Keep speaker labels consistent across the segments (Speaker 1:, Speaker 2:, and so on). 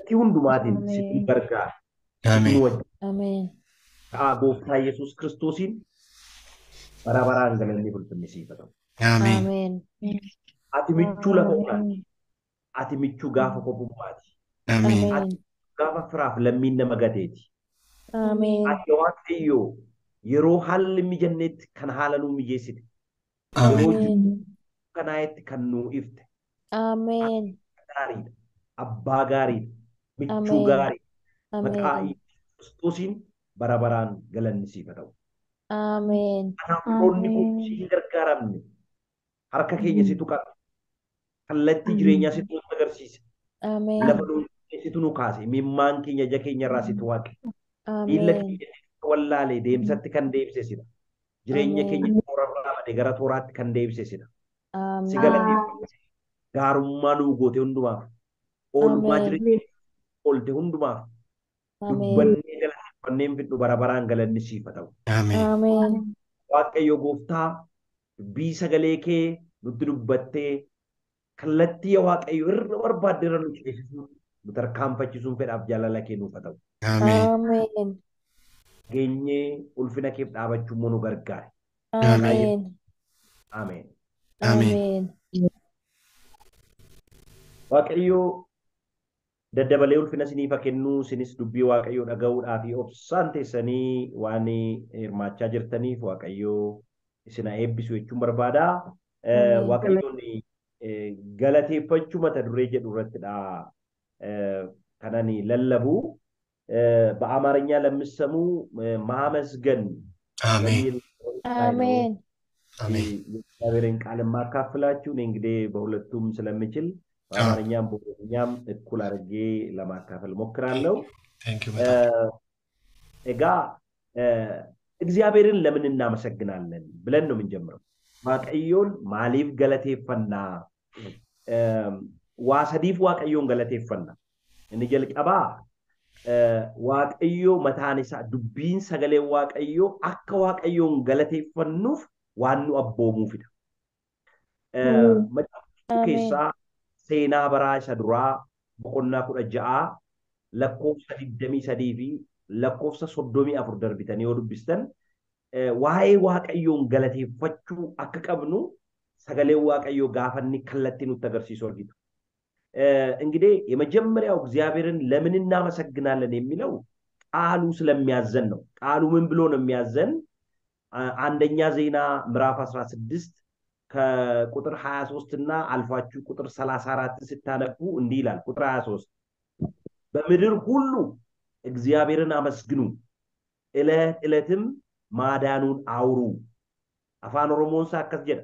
Speaker 1: kallattii hundumaatiin sitti gargaara. Sitti nu wajjin.
Speaker 2: Ameen.
Speaker 1: Gooftaa Yesuus Kiristoosiin bara baraan galanni ulfinni siif haa ta'u.
Speaker 2: Ameen.
Speaker 1: Ati michuu lafa onaati. Ati michuu gaafa kopummaati. Ati gaafa firaaf lammiin nama gateeti.
Speaker 2: Ameen.
Speaker 1: Ati Waaqayyoo yeroo haalli mijanneetti kan haala nuu mijeessite. Yeroo jiru kanaayetti kan nuu ifte.
Speaker 2: Ameen.
Speaker 1: Gaariidha. Abbaa gaariidha. Michuu
Speaker 2: Ameen.
Speaker 1: gaariidha. Maqaa Kiristoosiin bara baraan galanni siif haa ta'u.
Speaker 2: Ameen.
Speaker 1: Kanaaf firoonni kun siin gargaaramne harka keenya situ qaba. Kallattii jireenyaa situ nu agarsiise.
Speaker 2: Ameen.
Speaker 1: Lafa situ nu kaase. Mimmaan keenya ija keenya irraa situ waaqe. Miilla keenya wallaalee deemsatti kan deebise sida. Jireenya keenya toorarraa bade gara tooraatti kan deebise sida. Si galateeffatu. Gaarummaa nuu goote hundumaaf. Oolmaa jireenya oolte hundumaaf. Dubbannee galateeffanneen fidhu bara baraan galanni siif haa ta'u.
Speaker 2: Ameen.
Speaker 1: Waaqayyo gooftaa dubbii sagalee kee nutti dubbattee kallattii Waaqayyo irra barbaadde irra nu ceesisuu nu tarkaanfachiisuun fedhaaf jaalala kee nuuf haa ta'u.
Speaker 2: Ameen.
Speaker 1: Geenyee ulfina keef dhaabachuu immoo nu gargaare.
Speaker 2: Ameen.
Speaker 1: Ameen.
Speaker 2: Ameen.
Speaker 1: Waaqayyo daddabalee ulfina isiniif haa kennu isinis dubbii Waaqayyoo dhaga'uudhaaf obsaan teessanii waan hirmaachaa jirtaniif Waaqayyo isin haa eebbisu jechuun barbaada. Waaqayyoon galateeffachuu mata duree jedhu irrattidha kanan lallabu. በአማርኛ ለምሰሙ ማመስገን
Speaker 2: አሜን
Speaker 1: የእግዚአብሔርን ቃል ማካፍላችሁ እኔ እንግዲህ በሁለቱም ስለምችል በአማርኛም በኦሮምኛም እኩል አድርጌ ለማካፈል ሞክራለሁ። እጋ እግዚአብሔርን ለምን እናመሰግናለን ብለን ነው የምንጀምረው። ዋቀዮን ማሊፍ ገለቴፈና ዋሰዲፍ ዋቀዮን ገለቴፈና እንጀልቀባ Waaqayyo mataan isaa dubbiin sagalee Waaqayyo akka Waaqayyoon galateeffannuuf waan nu abboomuufidha. Macaafa keessaa seenaa baraa isa duraa boqonnaa 16 lakkoofsa 23 fi lakkoofsa 34 darbitanii yoo dubbistan waa'ee Waaqayyoon galateeffachuu akka qabnu sagalee Waaqayyo gaafanni kallattii nutti agarsiisu argitu. እንግዲህ የመጀመሪያው እግዚአብሔርን ለምን እናመሰግናለን የሚለው ቃሉ ስለሚያዘን ነው። ቃሉ ምን ብሎ ነው የሚያዘን? አንደኛ ዜና ምዕራፍ 16 ከቁጥር 23 እና አልፋችሁ ቁጥር 34 ስታነቡ እንዲህ ይላል። ቁጥር 23 በምድር ሁሉ እግዚአብሔርን አመስግኑ፣ ዕለት ዕለትም ማዳኑን አውሩ። አፋን ኦሮሞን ሳከስ ጀደ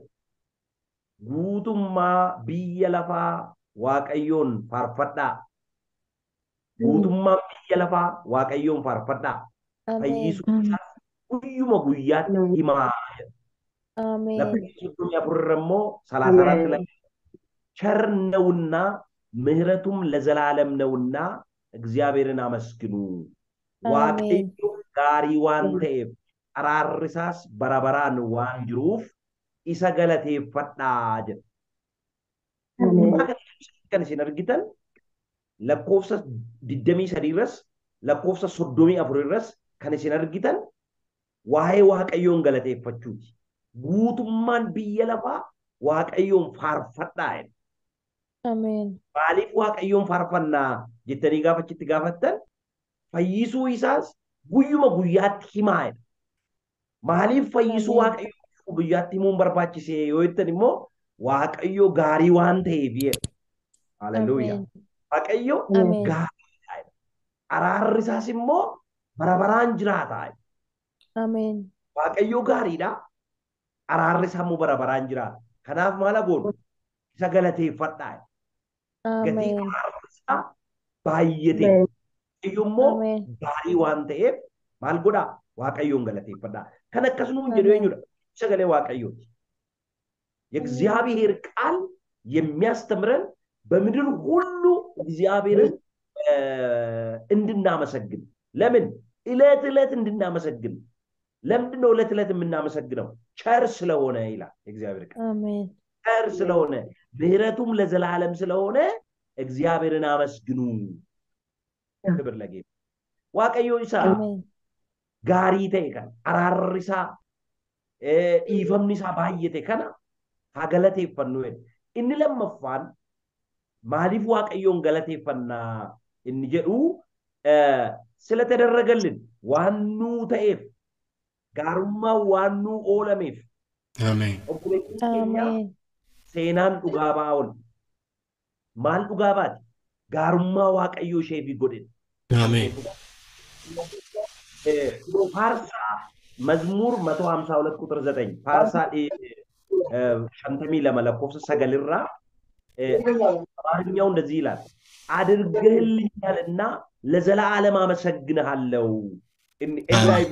Speaker 1: ጉቱማ ብየ ለፋ Waaqayyoon faarfadhaa. Guutummaan biyya lafaa Waaqayyoon faarfadhaa. Fayyisuu isaas guyyuma guyyaatti himaa. Lakkoofsa 34 immoo 34 ላይ ቸር ነውና ምሕረቱም ለዘላለም ነውና እግዚአብሔርን አመስግኑ። Waaqayyo gaarii waan ta'eef araarrisaas bara baraan waan jiruuf isa galateeffadhaa jedha. Kan isin argitan lakkoofsa 23 irras lakkoofsa 34 irras kan isin argitan waa'ee Waaqayyoon galateeffachuuti. Guutummaan biyya lafaa Waaqayyoon faarfadhaa.
Speaker 2: Ameen.
Speaker 1: Maaliif Waaqayyoon faarfannaa jettanii gaafachitti gaafattan fayyisuu isaas guyyuma guyyaatti himaa. Maaliif fayyisuu Waaqayyoo guyyaatti himuun barbaachisee yoo jettan immoo Waaqayyo gaarii waan ta'eef. Hallelujah. Waaqayyo gaarii. Araarri isaas immoo bara baraan jiraata.
Speaker 2: Ameen.
Speaker 1: Waaqayyo gaariidha. Araarri isaa immoo bara baraan jiraata. Kanaaf maal goonu? Isa galateeffadhaa. Gatii araarri isaa baay'ate. Waaqayyo immoo gaarii waan ta'eef maal godhaa? Waaqayyoon galateeffadhaa. Kan akkasuma jedhu eenyudha? Sagalee Waaqayyooti. የእግዚአብሔር ቃል የሚያስተምረን በምድር ሁሉ እግዚአብሔርን እንድናመሰግን። ለምን? ዕለት ዕለት እንድናመሰግን። ለምንድን ነው ዕለት ዕለት የምናመሰግነው? ቸር ስለሆነ ይላል የእግዚአብሔር ቃል።
Speaker 2: አሜን።
Speaker 1: ቸር ስለሆነ ምሕረቱም ለዘላለም ስለሆነ እግዚአብሔርን አመስግኑ። ክብር ለጌታ waaqayyo isa
Speaker 2: Ameen.
Speaker 1: gaarii ta'e kan araarri isaa dhiifamni isaa baay'ate kana haa galateeffannu jedhe. Inni lammaffaan maaliif waaqayyoon galateeffannaa inni jedhu ስለተደረገልን ዋኑ ta'eef gaarummaa waannu oolameef
Speaker 3: Ameen.
Speaker 1: obboleettiin keenya
Speaker 2: Ameen.
Speaker 1: seenaan dhugaa baa'oon maal dhugaa baati gaarummaa waaqayyoo isheef godhe.
Speaker 3: Ameen.
Speaker 1: faarsaa መዝሙር 152 ቁጥር 9 faarsaa 52 lakkoofsa 9 irraa አማርኛው እንደዚህ ይላል አድርገህልኛልና ለዘላለም አመሰግንሃለሁ ኤንአይቪ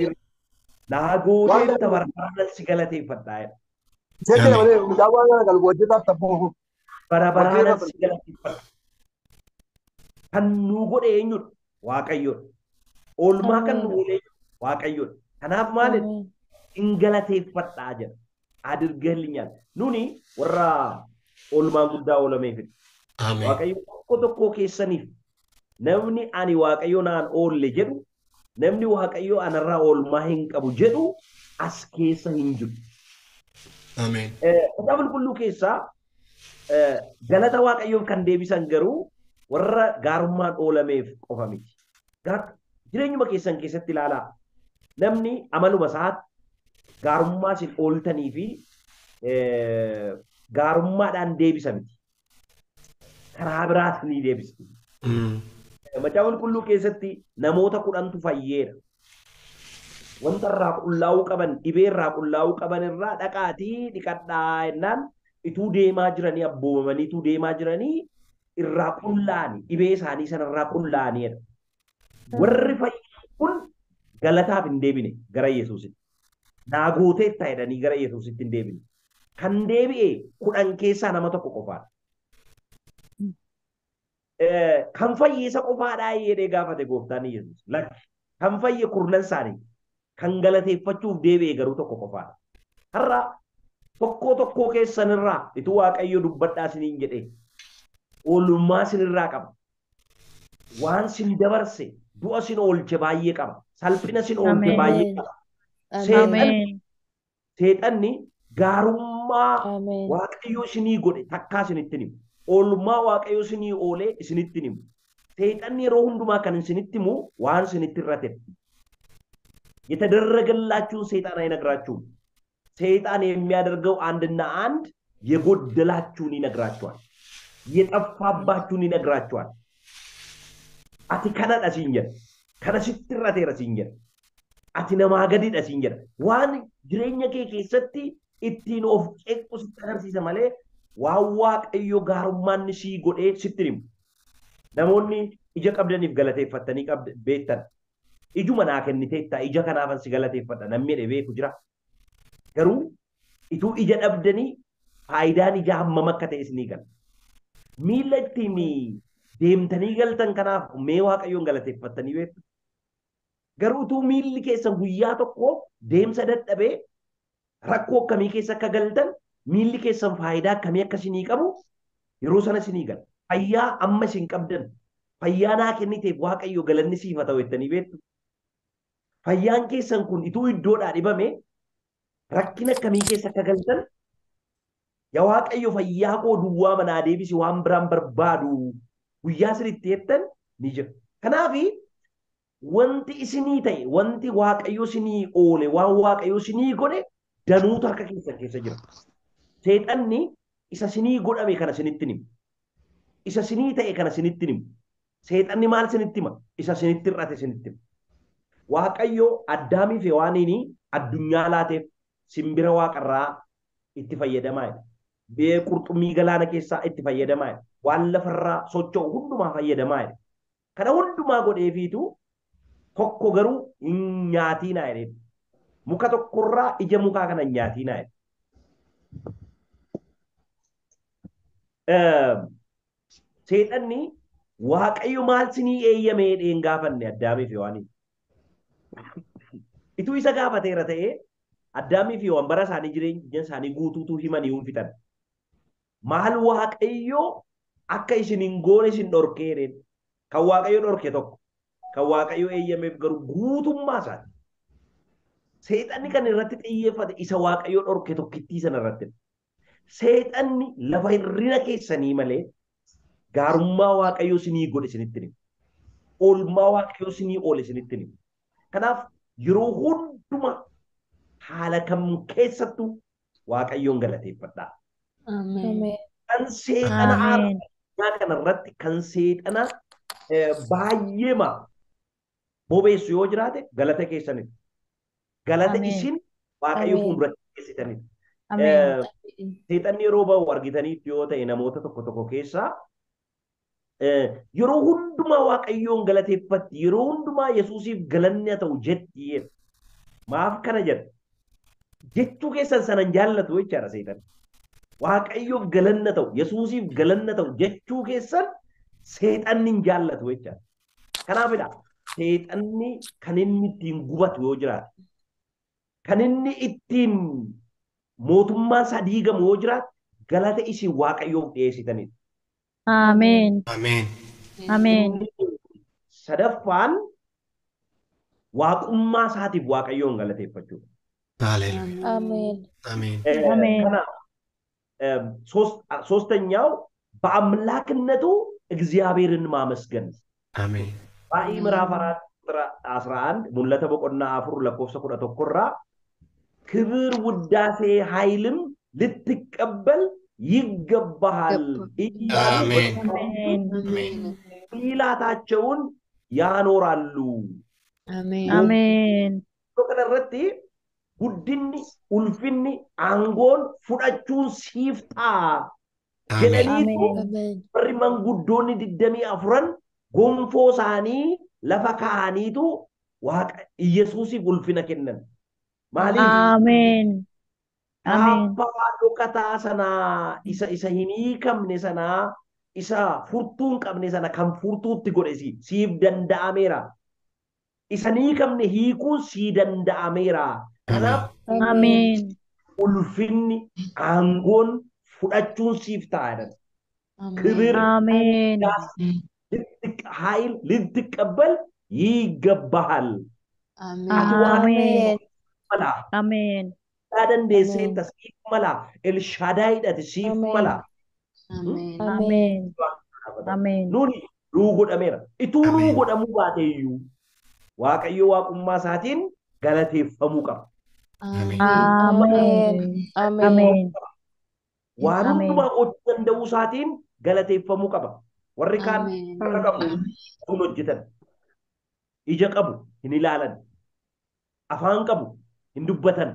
Speaker 1: ናጎዴ ተበርባረን ሲገለቴ ይፈዳል በረበራን ሲገለቴ ይፈዳል ከኑ ጎዴ ኙ ዋቀዮ ኦልማ ከኑ ጎዴ ዋቀዮ ከናፍ ማለት
Speaker 2: Ameen.
Speaker 1: እንገለቴ ይፈዳል አድርገህልኛል ኑኒ ወራ ኦልማ ጉዳ ኦለሜፍ
Speaker 3: Ameen.
Speaker 1: waaqayyo tokko tokko keessaniif namni ani waaqayyo naan oolle jedhu namni waaqayyo anarraa oolmaa hin qabu jedhu as keessa hin jiru.
Speaker 3: Ameen.
Speaker 1: Kitaaba qulqulluu keessaa galata waaqayyoof kan deebisan garuu warra gaarummaan oolameef qofa miti. Jireenyuma keessan keessatti ilaalaa namni amaluma isaatti gaarummaa isin ooltanii fi gaarummaadhaan deebisa miti. karaa biraas ni deebisa. Macaafa qulqulluu keessatti namoota 10tu fayyeera. Wanta irraa qullaa'uu qaban, dhibee irraa qullaa'uu qaban irraa dhaqaatii dhiqadhaa jennaan ituu deemaa jiranii abboomamanii ituu deemaa jiranii irraa qullaa'ani dhibee isaanii sanarraa qullaa'aniidha. Warri fayyan kun galataaf hin deebine gara Yesuusitti. Naagotee ta'edhanii gara Yesuusitti hin deebine. Kan deebi'e 10 keessaa nama tokko qofaadha. kan fayyisa qofaadhaa jedhee gaafate gooftaan Yesuus. Lakki kan fayye kurnan isaanii kan galateeffachuuf deebi'e garuu tokko qofaadha. Har'a tokko keessanirraa ituu waaqayyo dubbadhaa isiniin jedhee oolummaa isinirraa qaba. Waan isin dabarse du'a isin oolche baay'ee qaba. Salphina isin oolche baay'ee qaba. Seexanni gaarummaa
Speaker 2: Ameen.
Speaker 1: waaqayyo isinii godhe takkaa isinitti himu. Oolummaa waaqayyo isinii oolee isinitti himu. Seexanni yeroo hundumaa kan isinitti himu waan isinitti irrate. የተደረገላችሁን ሰይጣን አይነግራችሁም። ሰይጣን የሚያደርገው አንድና አንድ የጎደላችሁን ይነግራችኋል። የጠፋባችሁን ይነግራችኋል። አቲ ከነዳ ሲንጀር ከነ ሲትራቴ ረሲንጀር አቲ ነማገዲ ደሲንጀር ዋን ጅሬኛ ኬሰቲ ኢቲን ኦፍ ቄቁ ሲተገርሲሰ ማለ ዋዋቀዮ ጋሩማን ሲ ጎዴ ሲትሪም namoonni ija qabdaniif galateeffatanii beektan ijuma naa kenniteetta ija kanaafan si galateeffadha namni jedhee beeku jira garuu ituu ija dhabdanii faayidaan ija hammam akka ta'e isinii gala miila ittiin deemtanii galtan kanaaf mee waaqayyoon galateeffattanii beektu garuu utuu miilli keessan guyyaa tokko deemsa dadhabee rakkoo akkamii keessa akka galtan miilli keessan faayidaa akkamii akka isinii qabu yeroo sana isinii gala fayyaa amma isin qabdan fayyaa naa kenniteef waaqayyo galanni siif haa ta'u jettanii beektu. Fayyaan keessan kun ituu iddoodhaa dhibame rakkina akkamii keessa akka galtan yaa waaqayyo fayyaa koo duwwaa manaa deebisi waan biraan barbaadu guyyaa sirriitti jettan ni jira. Kanaaf wanti isinii ta'e wanti waaqayyo isinii oole waan waaqayyo isinii godhe danuutu harka keessan keessa jira. Seexanni isa isinii godhame kana isinitti himu. Isa isinii ta'e kana isinitti himu. Seexanni maal isinitti hima? Isa isinitti hir'ate isinitti hima. Waaqayyo Addaamii fi Hewaaniin addunyaa laateef simbira waaqarraa itti fayyadamaa jira. Bee qurxummii galaana keessaa itti fayyadamaa jira. Waan lafarraa socho'u hundumaa fayyadamaa jira. Kana hundumaa godheefiitu tokko garuu hin nyaatinaa jedhee. Muka tokkorraa ija mukaa kana hin nyaatinaa jedhee. Seexanni waaqayyo maal sinii eeyyame jedheen gaafanne Addaamii fi Hewaaniin. Ituu isa gaafateera ta'ee Addaamii fi Hewaan bara isaanii jireenya isaanii guutuutu himanii hin fitan. Maal waaqayyo akka isin hin goone isin dhorkee jedheen. Kan waaqayyo dhorke tokko kan Waaqayyo eeyyameef garuu guutummaa isaati. Seexanni kan irratti xiyyeeffate isa Waaqayyo dhorke tokkittii sana irratti. Seexanni lafa hirrina keessanii malee gaarummaa Waaqayyo isinii godhe isinitti hima. Oolmaa Waaqayyo isinii oole isinitti hima. Kanaaf yeroo hundumaa haala kam keessattuu Waaqayyoon galateeffadhaa.
Speaker 2: Ameen.
Speaker 1: Kan seexana
Speaker 2: Ameen.
Speaker 1: aarsaa kanarratti kan seexana baay'eema bobeessu yoo jiraate galata keessanitti. Galata
Speaker 2: Ameen.
Speaker 1: isin Waaqayyo
Speaker 2: Ameen.
Speaker 1: fuulduratti geessitanitti.
Speaker 2: Ameen.
Speaker 1: Seexanni yeroo ba'u argitaniif yoo ta'e namoota tokko tokko keessaa yeroo hundumaa Waaqayyoon galateeffatti, yeroo hundumaa Yesuusiif galanni haa ta'u jetti. Maaf kana jedha? Jechuu keessan sana hin jaallatu jechaadha seexanni. Waaqayyoof galanni haa ta'u, Yesuusiif galanni haa ta'u jechuu keessan seexanni hin jaallatu jechaadha. Kanaafidha seexanni kan inni ittiin gubatu yoo jiraate, kan inni ittiin mootummaan isaa diigamu yoo jiraate galata isin Waaqayyoof dhiyeessitanidha.
Speaker 2: Ameen.
Speaker 3: Ameen.
Speaker 2: Ameen.
Speaker 1: Sadaffaan waaqummaa isaatiif Waaqayyoon galateeffachuudha.
Speaker 3: Hallelujah.
Speaker 2: Ameen.
Speaker 3: Ameen.
Speaker 2: Ameen.
Speaker 1: ከናው ሶስተኛው በአምላክነቱ እግዚአብሔርን ማመስገን
Speaker 3: Ameen.
Speaker 1: ራእይ ምዕራፍ 4 ቁጥር 11 ሙለተ በቆና አፍሩ ለኮፍሰ ቁጥር ተቆራ ክብር ውዳሴ ኃይልም ልትቀበል ይገባሃል
Speaker 3: አሜን።
Speaker 2: Ameen.
Speaker 1: ኢላታቸውን ያኖራሉ
Speaker 2: Ameen.
Speaker 1: ከነረቲ guddinni ulfinni aangoon fudhachuun siiftaa jedhaniitu
Speaker 2: Ameen.
Speaker 1: warri manguddoonni 24 gonfoo isaanii lafa kaa'aniitu waaqa Yesuusiif ulfina kennan. Maaliif?
Speaker 2: Ameen. Ameen.
Speaker 1: Abbaa dhokataa sanaa isa hin hiikamne sanaa isa furtuu hin qabne sana kan furtuutti godhe siif danda'ameera. Isa hin hiikamne hiikuun sii danda'ameera. Kanaaf
Speaker 2: Ameen.
Speaker 1: ulfinni aangoon fudhachuun siif ta'a. ክብር
Speaker 2: Ameen.
Speaker 1: ኃይል ልትቀበል ይገባሃል።
Speaker 2: Ameen.
Speaker 1: መላ
Speaker 2: Ameen.
Speaker 1: dandeesseetta siif mala elshadaayidhati siif mala
Speaker 2: Ameen. Ameen.
Speaker 1: nuni nuu godhameera. Ituu nuu godhamuu baateeyyuu Waaqayyo waaqummaa isaatiin galateeffamuu qaba.
Speaker 3: Ameen.
Speaker 2: Ameen. Ameen.
Speaker 1: Waan hundumaa gochuu danda'uu isaatiin galateeffamuu qaba. Warri kaan harka qabu kun hojjetan. Ija qabu hin ilaalan. Afaan qabu hin dubbatan.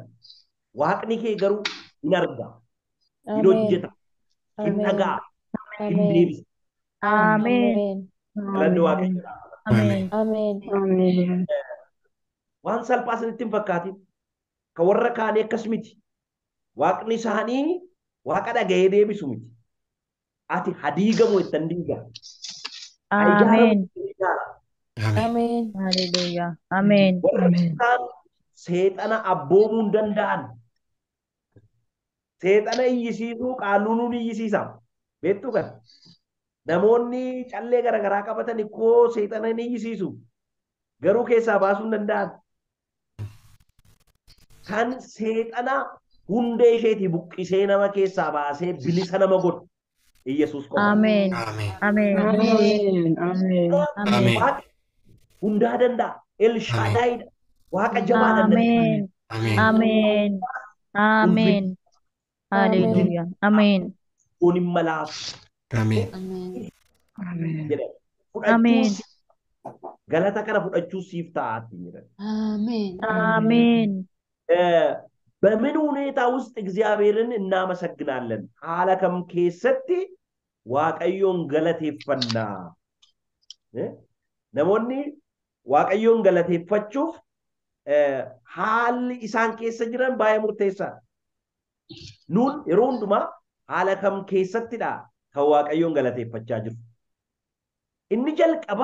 Speaker 1: Waaqni kee garuu hin arga. Hin hojjeta. Hin dhaga'a. Hin deebisa.
Speaker 2: Ameen.
Speaker 1: Galanni Waaqayyo.
Speaker 2: Ameen. Ameen.
Speaker 1: Waan salphaa isinitti hin fakkaatin. Kan warra kaanii akkas miti. Waaqni isaanii waaqa dhaga'ee deebisu miti. Ati hadiigamu ittan diiga.
Speaker 2: Ameen.
Speaker 3: Ameen.
Speaker 2: Ameen. Hallelujah. Ameen.
Speaker 1: Warri isaan seexana abboomuu hin danda'an. Seexana iyyisiisuu qaalluun iyyisiisa. Beektu kan namoonni callee garaagaraa qabatan ikkoo seexana hin iyyisiisu. Garuu keessaa baasuu hin danda'an. Kan seexana hundee isheetii buqqisee nama keessaa baasee bilisa nama godhu Iyyasuus qofa.
Speaker 2: Ameen.
Speaker 3: Ameen.
Speaker 2: Ameen.
Speaker 3: Ameen.
Speaker 1: Waaqa hundaa danda'a. Elshadaayidha. Waaqa jabaa danda'a.
Speaker 2: Ameen.
Speaker 3: Ameen.
Speaker 2: Ameen. Ameen. Hallelujah. Ameen.
Speaker 1: Kun hin malaaf
Speaker 3: Ameen.
Speaker 1: jedhama.
Speaker 2: Ameen.
Speaker 1: Galata kana fudhachuu siif ta'aatti jedhama.
Speaker 2: Ameen.
Speaker 1: በምን ሁኔታ ውስጥ እግዚአብሔርን እናመሰግናለን? ሐለከም ኬሰቲ ዋቀዮን ገለቴፈና ነሞኒ ዋቀዮን ገለቴፈቹፍ ሐል ኢሳን ኬሰ ጅረን ባየ ሙርቴሳ ኑን የሮንዱማ ሐለከም ኬሰቲዳ ከዋቀዮን ገለቴፈቻ ጅሩ ኢኒ ጀልቀባ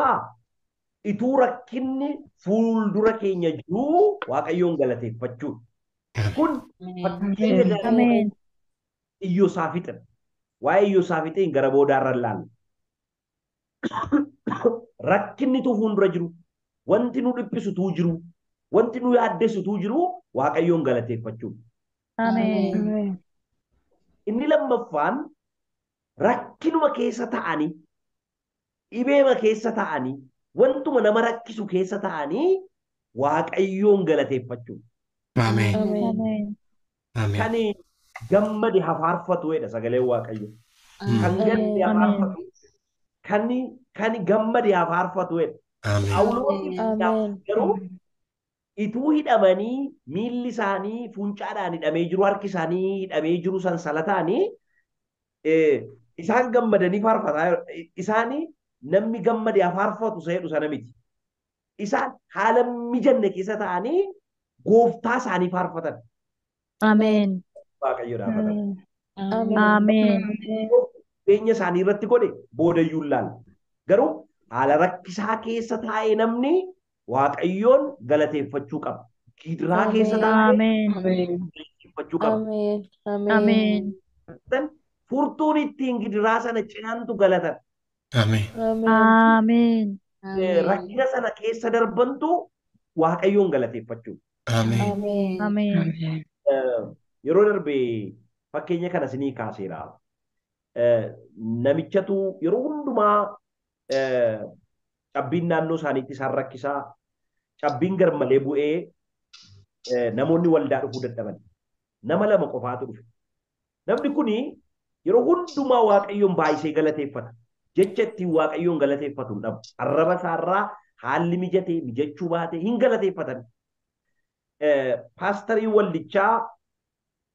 Speaker 1: ኢቱ ረኪኒ ፉልዱረ ኬኛ ጅሩ ዋቀዮን ገለቴፈቹ kun fakkeenya
Speaker 2: Ameen.
Speaker 1: Iyyoosaafixin waa'ee Iyyoosaafixin gara boodaarra ilaalla. Rakkinnitu fuuldura jiru wanti nu dhiphisutu jiru wanti nu yaaddessutu jiru waaqayyoon galateeffachuu.
Speaker 2: Amen.
Speaker 3: Amen.
Speaker 1: Inni lammaffaan rakkinuma keessa ta'anii dhibeema keessa ta'anii wantuma nama rakkisu keessa ta'anii waaqayyoon galateeffachuu.
Speaker 3: Amen.
Speaker 2: Amen.
Speaker 3: Amen.
Speaker 1: Kan gammade hafaarfatu jedha sagaleen waaqayyo. Kan gadde
Speaker 2: Amen.
Speaker 1: hafaarfatu kan gammade hafaarfatu jedha.
Speaker 3: Amen.
Speaker 1: Phaawulos garuu ituu hidhamanii miilli isaanii funcaadhaan hidhamee jiru harki isaanii hidhamee jiru sansalataanii isaan gammadanii faarfataa isaanii namni gammade faarfatu seedhu sana miti. Isaan haala mijanne keessa ta'anii gooftaa isaanii faarfatan.
Speaker 2: Amen.
Speaker 1: Waaqayyo dhaabatan.
Speaker 2: Amen.
Speaker 1: Beenya isaanii irratti godhe boodayyuu ilaala. Garuu haala rakkisaa keessa taa'ee namni waaqayyoon galateeffachuu qaba. Gidiraa keessa taa'ee
Speaker 2: Amen.
Speaker 1: galateeffachuu qaba.
Speaker 2: Amen.
Speaker 1: Furtuun ittiin gidiraa sana cinaantu galatan.
Speaker 3: Amen.
Speaker 2: Amen.
Speaker 1: Rakkina sana keessa darbantu waaqayyoon galateeffachuu.
Speaker 3: Amen.
Speaker 2: Amen.
Speaker 1: Yeroo darbe fakkeenya kana isinii kaaseera. Namichatu yeroo hundumaa cabbiin naannoo isaaniitti isaan rakkisaa cabbiin garmalee bu'ee namoonni waldaa dhufuu dadhaban. Nama lama qofaatu dhufe. Namni kuni yeroo hundumaa waaqayyoon baay'isee galateeffata. Jecha ittiin waaqayyoon galateeffatu hin dhabu. Arraba isaarraa haalli mijatee mijachuu baatee hin galateeffatan. Paastarii waldichaa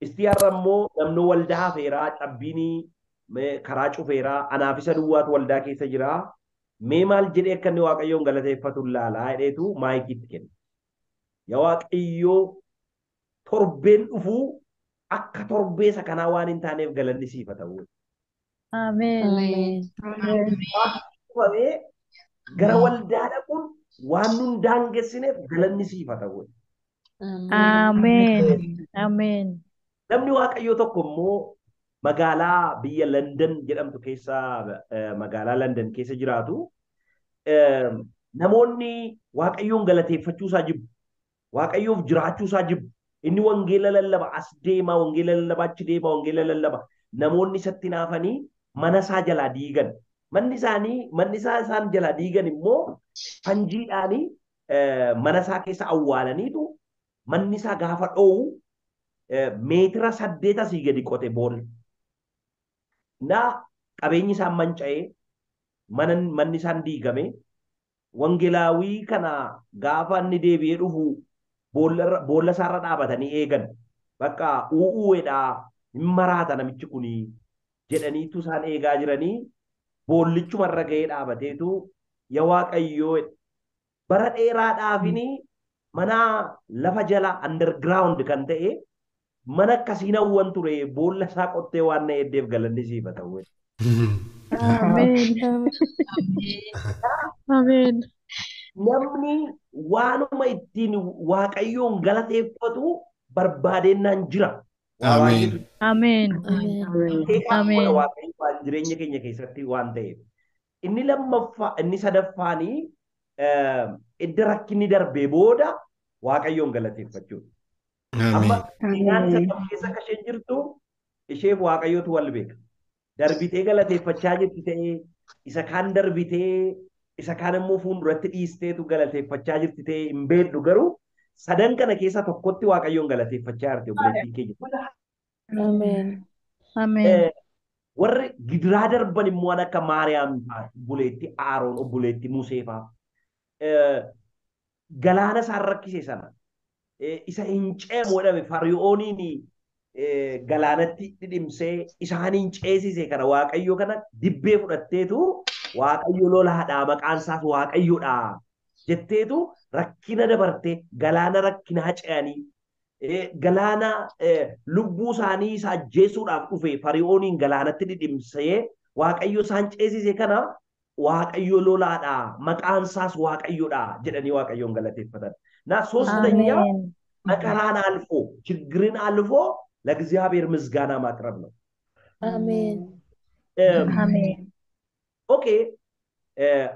Speaker 1: istiyaarra immoo namni waldaa hafeeraa cabbiinii karaa cufeeraa anaaf isa duwwaatu waldaa keessa jira. Mee maal jedhee akka inni waaqayyoon galateeffatu laalaa jedheetu maayikiitti kenna. Yaa waaqayyoo torbeen dhufuu akka torbeessa kanaa waan hin taaneef galanni siif haa ta'u.
Speaker 2: Amen.
Speaker 1: Dhufamee gara waldaa dhaquun waan nun daangessineef galanni siif haa ta'u.
Speaker 2: Amen. Amen.
Speaker 1: Namni waaqayyoo tokko immoo magaalaa biyya London jedhamtu keessa magaalaa London keessa jiraatu namoonni waaqayyoon galateeffachuusaa jibbu. Waaqayyoof jiraachuusaa jibbu. Inni wangeela lallaba as deema, wangeela lallaba achi deema, wangeela lallaba. Namoonni isatti naafanii mana isaa jalaa diigan. Manni isaa isaan jalaa diigan immoo fanjiidhaanii mana isaa keessa awwaalaniitu manni isaa gaafa dhoowwu meetira 8 asii gadi qote boolla. Na qabeenyi isaan manca'ee manni isaan diigame wangeelaawii kana gaafa inni deebi'ee dhufu boolla isaarra dhaabatanii eegan. Bakka u'uudhaa hin maraata namichi kunii jedhaniitu isaan eegaa jiranii boollichumarra ga'ee dhaabateetu yaa waaqayyoo bara dheeraadhaafini mana lafa jala underground kan ta'e mana akkasiin hawwan ture boolla isaa qottee waan na eddeef galanni siif haa ta'u.
Speaker 2: Amen. Amen.
Speaker 1: Namni waanuma ittiin waaqayyoon galateeffatu barbaadennaan jira.
Speaker 3: Amen.
Speaker 2: Amen. Amen.
Speaker 1: Waaqayyo waan jireenya keenya keessatti waan ta'eef. Inni sadaffaanii edda rakkinni darbee booda waaqayyoon galateeffachuu. Amma nyaansa kam keessa akka isheen jirtu isheef waaqayyootu wal beeka. Darbitee galateeffachaa jirti ta'ee isa kaan darbitee isa kaan immoo fuulduratti dhiisteetu galateeffachaa jirti ta'ee hin beeknu garuu sadan kana keessa tokkotti waaqayyoon galateeffachaa jirti obboleettiin keenya.
Speaker 2: Amen.
Speaker 1: Warri gidiraa darban immoo akka Maariyaam obboleettii Aaroon obboleettii Musee fa'aa galaana isaan rakkise sana isa hin ceemu jedhame Fariyooniin galaanatti dhidhimsee isaaniin ceesise kana waaqayyo kana dibbee fudhatteetu waaqayyo lolaadhaa maqaan isaas waaqayyoodha jetteetu rakkina dabartee galaana rakkinaa ce'anii galaana lubbuu isaanii isa ajjeesuudhaaf dhufe Fariyooniin galaanatti dhidhimsee waaqayyo isaan ceesise kana waaqayyo lolaadhaa maqaan isaas waaqayyoodha jedhanii waaqayyoon galateeffatan. Na ሶስተኛ መከራን አልፎ ችግርን አልፎ ለእግዚአብሔር ምስጋና ማቅረብ ነው።
Speaker 2: Amen.
Speaker 1: ኦኬ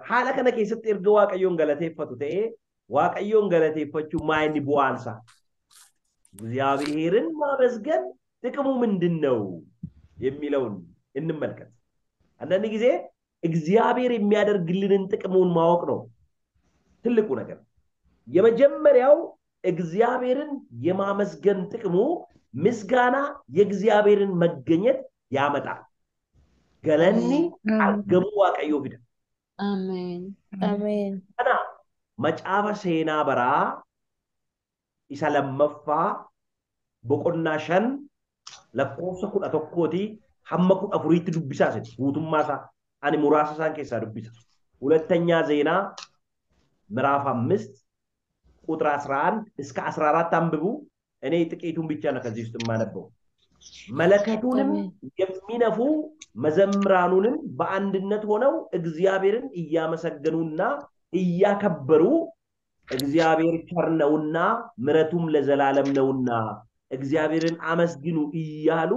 Speaker 1: haala kana keessatti erga waaqayyoon galateeffatu ta'ee waaqayyoon galateeffachuu maa inni bu'aansa? እግዚአብሔርን ማመስገን ጥቅሙ ምንድን ነው የሚለውን እንመልከት። አንዳንድ ጊዜ እግዚአብሔር የሚያደርግልንን ጥቅሙን ማወቅ ነው ትልቁ ነገር። የመጀመሪያው እግዚአብሔርን የማመስገን ጥቅሙ ምስጋና የእግዚአብሔርን መገኘት ያመጣል። ገለኒ አርገሙ ዋቀዮ ፊደ
Speaker 4: አሜን
Speaker 2: አሜን
Speaker 1: እና መጫፈ ሴና በራ isa lammaffaa boqonnaa 5 lakkoofsa 11 hamma 14tti dubbisaa jira guutummaa isaa ani muraasa isaan keessaa dubbisa. ሁለተኛ ዜና ምዕራፍ 5 ቁጥር 11 እስከ 14 አንብቡ። እኔ ጥቂቱን ብቻ ነው ከዚህ ውስጥ የማነበው። መለከቱንም የሚነፉ መዘምራኑንም በአንድነት ሆነው እግዚአብሔርን እያመሰገኑና እያከበሩ እግዚአብሔር ቸር ነውና ምሕረቱም ለዘላለም ነውና እግዚአብሔርን አመስግኑ እያሉ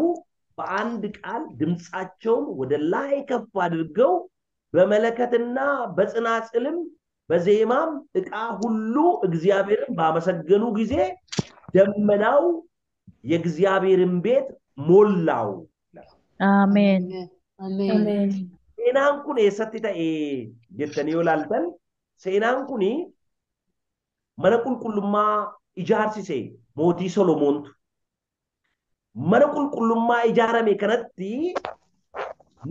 Speaker 1: በአንድ ቃል ድምጻቸውን ወደ ላይ ከፍ አድርገው በመለከትና በጽናጽልም በዜማም ዕቃ ሁሉ እግዚአብሔርን ባመሰገኑ ጊዜ ደመናው የእግዚአብሔርን ቤት ሞላው።
Speaker 2: አሜን
Speaker 4: አሜን
Speaker 1: ሴናን ኩን ኤሰtti ta'e jettanii yoo ilaaltan seenaan kuni mana qulqullummaa ijaarsise mootii Solomoontu. Mana qulqullummaa ijaarame kanatti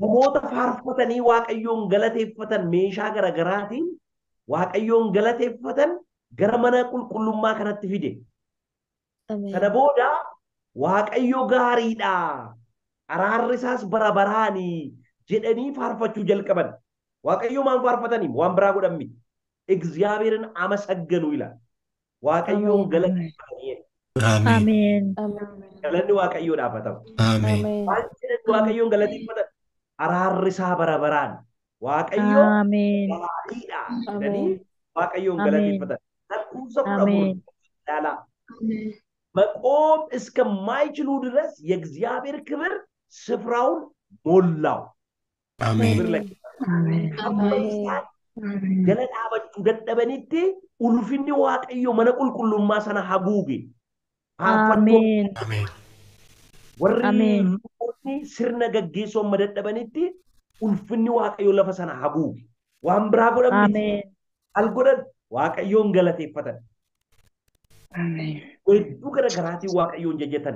Speaker 1: namoota faarfatanii waaqayyoon galateeffatan meeshaa garaagaraatiin waaqayyoon galateeffatan gara mana qulqullummaa kanatti fide. Kana booda waaqayyo gaariidha araarri isaas bara baraani jedhanii faarfachuu jalqaban. waaqayyo maan faarfatanii waan biraa godhan miti. እግዚአብሔርን አመሰገኑ ይላል። waaqayyoon galateeffatan.
Speaker 3: Ameen.
Speaker 1: Galanni waaqayyoo dhaabatamu.
Speaker 3: Ameen.
Speaker 1: Waan jedhan waaqayyoon galateeffatan araarri isaa bara baraan waaqayyo gaariidha jedhanii waaqayyoon galateeffatan. Lakkoofsa 14 ilaala. መቆም እስከማይችሉ ድረስ የእግዚአብሔር ክብር ስፍራውን ሞላው።
Speaker 3: Ameen.
Speaker 1: ገለጣ በጩ ደደበኒቲ ኡልፊኒ waaqayyo mana qulqullummaa sana haguuge.
Speaker 2: Ameen.
Speaker 3: Ameen.
Speaker 1: warri luboonni sirna gaggeessuun madadhabanitti ulfinni waaqayyo lafa sana haguuge. Waan biraa godhan miti. Al godhan waaqayyoon galateeffatan. Wedduu garaagaraatiin waaqayyoon jajatan.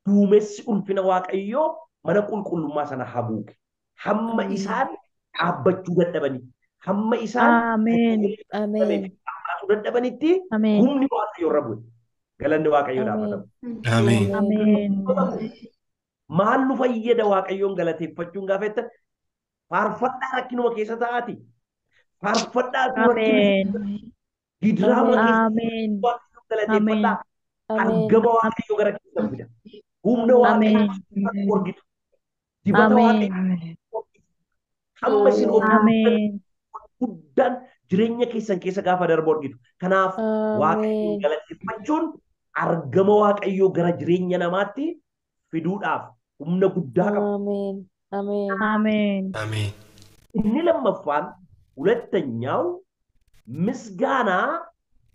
Speaker 1: Duumessi ulfina waaqayyoo mana qulqullummaa sana haguuge. Hamma isaan dhaabbachuu dadhabanii. Hamma isaan dadhabanitti humni waaqayyoo irra bu'e. Galanni waaqayyoo dhaabatamu.
Speaker 3: Ameen.
Speaker 1: Maal nu fayyada waaqayyoon galateeffachuun gaafa jettan faarfadhaa rakkinuma keessa ta'aati. Faarfadhaa gidiraama keessa galateeffadhaa argama waaqayyoo gara keessa fida. Humna waaqayyoo argitu. Dibata waaqayyoo hamma isin guddaan jireenya keessan keessa gaafa darbu argitu. Kanaaf waaqayyoon galateeffachuun argama waaqayyoo gara jireenya namaatti fiduudhaaf humna guddaa qaba.
Speaker 2: Ameen.
Speaker 3: Ameen.
Speaker 1: Inni lammaffaan ሁለተኛው ምስጋና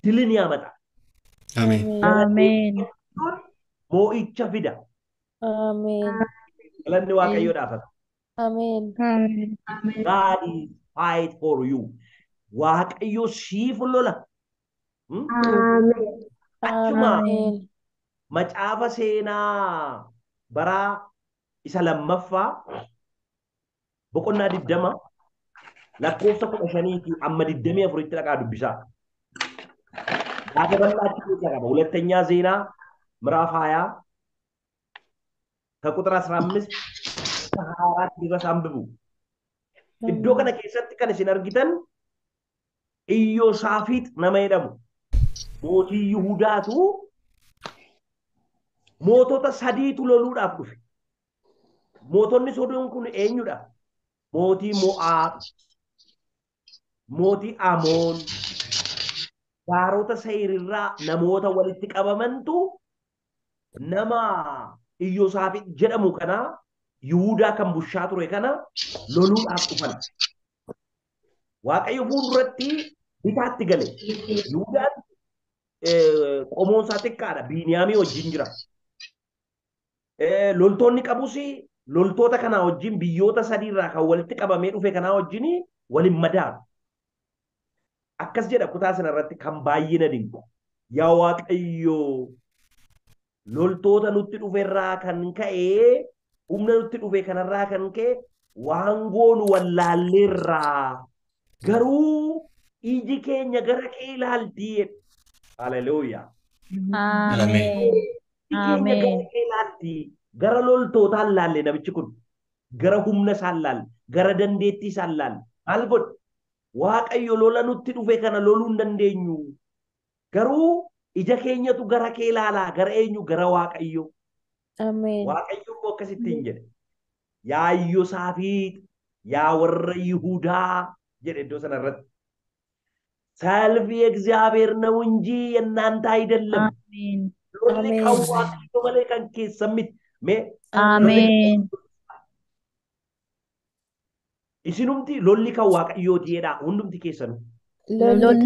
Speaker 1: ድልን ያመጣል።
Speaker 3: Ameen.
Speaker 2: Ameen.
Speaker 1: ሞኢቻ ፊዳ
Speaker 4: Amen.
Speaker 1: ለነ waaqayyo dhaafata.
Speaker 4: Amen.
Speaker 1: God is fight for you. waaqayyo siif lola. Achuma macaafa seenaa bara isa lammaffaa boqonnaa 20 lakkoofsa 15 amma 24tti dhaqaa dubbisaa. Daagabal'aatti keessa qaba. ሁለተኛ ዜና ምዕራፍ 20 ከቁጥር 15 እስከ 24 ድረስ አንብቡ። iddoo kana keessatti kan isin argitan Iyyoosaafix nama jedhamu mootii Yihuudaatu mootota sadiitu loluudhaaf dhufe. Mootonni sodoon kun eenyudha? Mootii Mo'aab, mootii Amoon, gaarota Seeyirirraa namoota walitti qabamantu nama Iyyoosaafix jedhamu kana Yihuudaa kan bushaa ture kana loluudhaaf dhufan. Waaqayyo fuulduratti bitaatti gale. Yihuudaan qomoon isaa xiqqaadha. Biiniyaamii wajjin jira. Loltoonni qabus loltoota kanaa wajjin biyyoota sadiirraa kan walitti qabamee dhufe kanaa wajjin waliin madaalu. Akkas jedha kutaa sana irratti kan baay'ee na dinqu. Yaa Waaqayyo loltoota nutti dhuferraa kan ka'e humna nutti dhufe kanarraa kan ka'e waan goonu wallaalleerraa garuu iji keenya gara kee ilaaltii. Haleluuyaa.
Speaker 2: Ameen.
Speaker 1: Iji keenya gara kee ilaaltii. Gara loltootaan laalle namichi kun. Gara humna isaan laalle. Gara dandeettii isaan laalle. Maal godhe? Waaqayyo lola nutti dhufe kana loluu hin dandeenyu. Garuu ija keenyatu gara kee ilaalaa. Gara eenyu? Gara Waaqayyo.
Speaker 4: Ameen.
Speaker 1: Waaqayyo immoo akkasittiin jedhe. Yaa Iyyoosaafix, yaa warra Yihudaa jedhe iddoo sana irratti. ሰልፍ የእግዚአብሔር ነው እንጂ የእናንተ አይደለም።
Speaker 2: አሜን
Speaker 1: ሎሊ ከዋቅዮ በላይ ከንኬ ሰሚት ሜ
Speaker 2: አሜን
Speaker 1: ኢሲኑምቲ ሎሊ ከዋቅዮ ዲዳ ሁንዱምቲ ኬሰኑ
Speaker 2: ሎሊ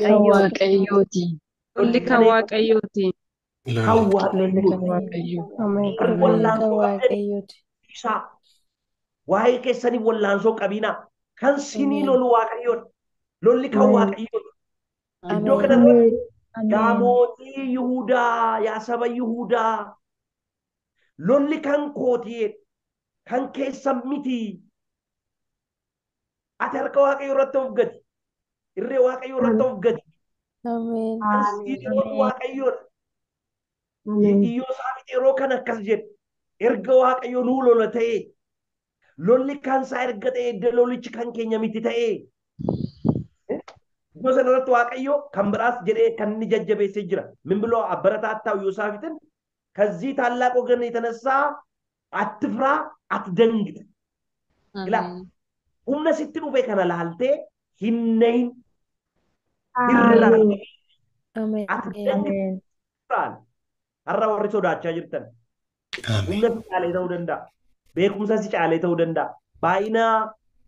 Speaker 2: ከዋቀዮቲ
Speaker 5: Lolli kan waaqayyooti.
Speaker 1: ከዋቅዮ
Speaker 4: Waaqayyooti.
Speaker 1: ኢሳ ዋይ ኬሰኒ ወላንሶ ቀቢና ከንሲኒ ሎሉ ዋቅዮ ሎሊ ከዋቅዮ ኢዶ ከነረ ያ ሞቲ ይሁዳ ያ ሰበ ይሁዳ ሎሊ ከን ኮቲ ከን ኬሰሚቲ አተርከ ዋቅዮ ረተው ገድ ኢሬ ዋቅዮ ረተው ገድ
Speaker 4: Ameen.
Speaker 1: Asiin waaqayyoon Iyyoosaafix yeroo kana akkas jedhe erga waaqayyo nuu lola ta'e lolli kan isaa erga ta'e edda lolichi kan keenya miti ta'e iddoo sana irratti waaqayyo kan biraas jedhee kan inni jajjabeessee jira min ብሎ አበረታታው ዮሳፊትን ከዚህ ታላቅ ወገን የተነሳ አትፍራ አትደንግጥ ይላል humna sitti dhufe kana laaltee hinnayin
Speaker 4: Ameen.
Speaker 2: አሜን
Speaker 1: har'a warri sodaachaa jirtan humna si caalee ta'uu danda'a beekumsa si caalee ta'uu danda'a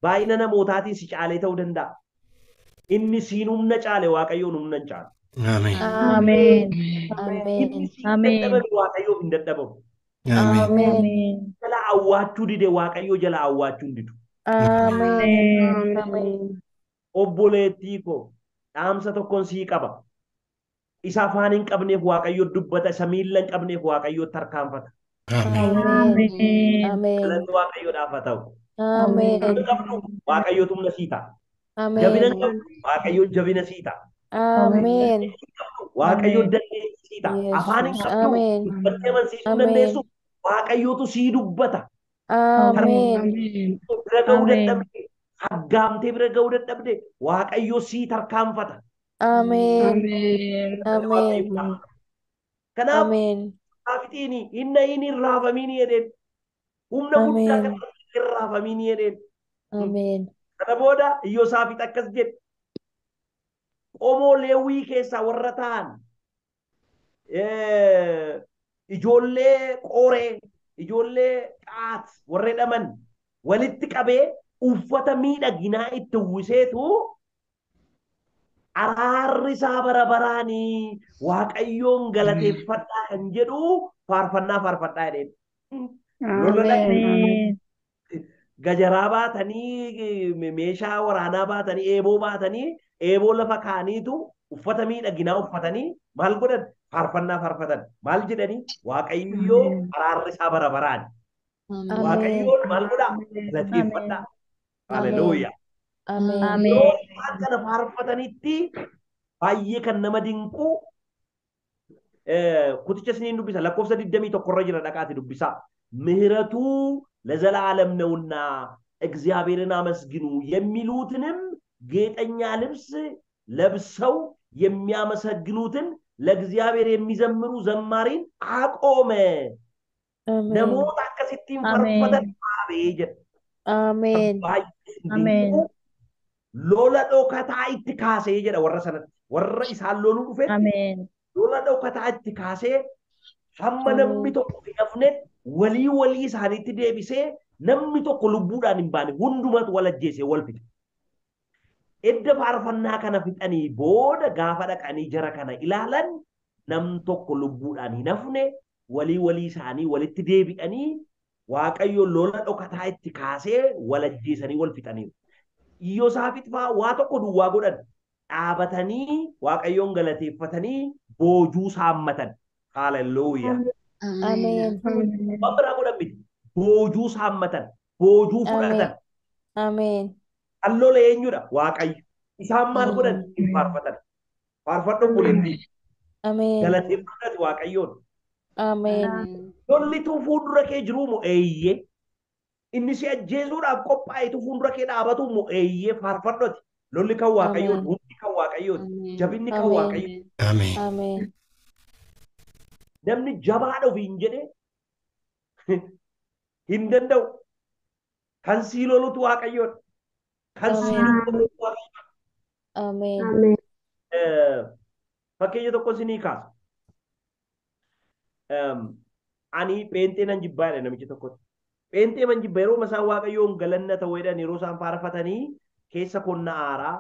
Speaker 1: baay'ina namootaatiin si caalee ta'uu danda'a inni siin humna caale waaqayyoon humna hin caalu
Speaker 2: አሜን
Speaker 1: inni siin
Speaker 2: Ameen.
Speaker 1: dadhabame waaqayyoof hin dadhabamu
Speaker 2: አሜን
Speaker 1: jala awwaachuu dide waaqayyoo jala awwaachuu hin didu
Speaker 4: Ameen.
Speaker 1: obboleettii koo dhaamsa tokkoon sii qaba isa afaan hin qabneef waaqayyo dubbata isa miilla hin qabneef waaqayyo tarkaanfata
Speaker 2: Ameen.
Speaker 4: Ameen.
Speaker 1: galanni waaqayyoodhaaf haa ta'u
Speaker 4: Ameen.
Speaker 1: humna qabnu waaqayyootu humna sii ta'a jabina
Speaker 4: Ameen.
Speaker 1: qabnu waaqayyo jabina sii ta'a
Speaker 4: Ameen.
Speaker 1: waaqayyo dandeettii sii ta'a afaan hin qabnu
Speaker 4: Ameen.
Speaker 1: dubbattee amansiisuu
Speaker 4: Ameen.
Speaker 1: dandeessu waaqayyootu sii dubbata
Speaker 4: Ameen.
Speaker 1: bira ga'uu
Speaker 2: Ameen.
Speaker 1: dadhabde haggaamtee bira ga'uu dadhabde waaqayyo sii tarkaanfata
Speaker 4: Ameen.
Speaker 1: Waaqayyo
Speaker 4: Ameen.
Speaker 1: kanaaf
Speaker 4: Ameen.
Speaker 1: Saafixini inni hin raafamini jedheen humna guddaa
Speaker 4: Ameen.
Speaker 1: kan hin raafamini jedheen
Speaker 4: Ameen.
Speaker 1: kana booda Iyyoosaafix akkas jedhe qomoo Leewwii keessaa warra ta'an ijoollee Qooree ijoollee Qaat warra jedhaman walitti qabee uffata miidhaginaa itti uwwiseetu araarri isaa bara baraanii waaqayyoon galateeffadhaa kan jedhu faarfannaa faarfadhaa jedheen.
Speaker 2: Ameen.
Speaker 1: Gajaraa baatanii meeshaa waraanaa baatanii eeboo lafa kaaniitu uffata miidhaginaa uffatanii maal godhan faarfannaa faarfatan maal jedhanii waaqayyoo araarri isaa bara baraani waaqayyoon maal godhaa galateeffadhaa. Haleluuyaa.
Speaker 4: Ameen.
Speaker 2: Ameen.
Speaker 1: Yoo isaan kana faarfatanitti baay'ee kan nama dinqu kuticha isiniin dubbisa lakkoofsa 21 irra jira dhaqaati dubbisaa ምህረቱ ለዘላለም ነውና እግዚአብሔርን አመስግኑ የሚሉትንም ጌጠኛ ልብስ ለብሰው የሚያመሰግኑትን ለእግዚአብሔር የሚዘምሩ ዘማሪን አቆመ
Speaker 4: Ameen.
Speaker 1: ነሞት አከሲቲን
Speaker 2: አሜን።
Speaker 1: ፈርፈተን አቤጀ
Speaker 4: Ameen.
Speaker 2: Ameen.
Speaker 1: lola dhokataa itti kaasee jedha warra sanatti warra isaan loluu dhufe
Speaker 2: Ameen.
Speaker 1: lola dhokataa itti kaasee hamma namni tokko hin hafne walii isaaniitti deebisee namni tokko lubbuudhaan hin baane hundumatu wal ajjeesee wal fixe edda faarfannaa kana fixanii booda gaafa dhaqanii jara kana ilaalan nam tokko lubbuudhaan hin hafne walii isaanii walitti deebi'anii Waaqayyo lola dhokataa itti kaasee wal ajjeesanii wal fixaniiru. Iyyoosaafit fa'aa waa tokko duwwaa godhan dhaabatanii Waaqayyoon galateeffatanii boojuu saammatan. Haalelooyaa.
Speaker 4: Ameen.
Speaker 1: Waan biraa godhan miti. Boojuu saammatan. Boojuu fudhatan.
Speaker 4: Ameen.
Speaker 1: Allola eenyudha? Waaqayyo. Isaan maal godhan? Hin faarfatan. Faarfadhu buletti.
Speaker 4: Ameen.
Speaker 1: Galateeffatan Waaqayyoon.
Speaker 4: Ameen.
Speaker 1: Lolli tu fuuldura kee jiru moo eeyyee? Inni si ajjeesuudhaaf qophaa'etu fuuldura kee dhaabatu moo eeyyee faarfadhooti. Lolli kan Waaqayyooti, hundi kan Waaqayyooti, jabinni kan Waaqayyooti.
Speaker 3: Ameen.
Speaker 4: Ameen.
Speaker 1: Namni jabaadha ofiin jedhee hin danda'u. Kan sii lolutu Waaqayyoodha. Kan sii lolutu Waaqayyoodha.
Speaker 4: Ameen.
Speaker 1: Fakkeenya tokko sinii kaasa. Ani pheenxee nan jibbaadha namichi tokkotti. Pheenxee man jibba yeroo masaan Waaqayyoon galanna ta'uu jedhan yeroo isaan faarfatanii keessa konna aaraa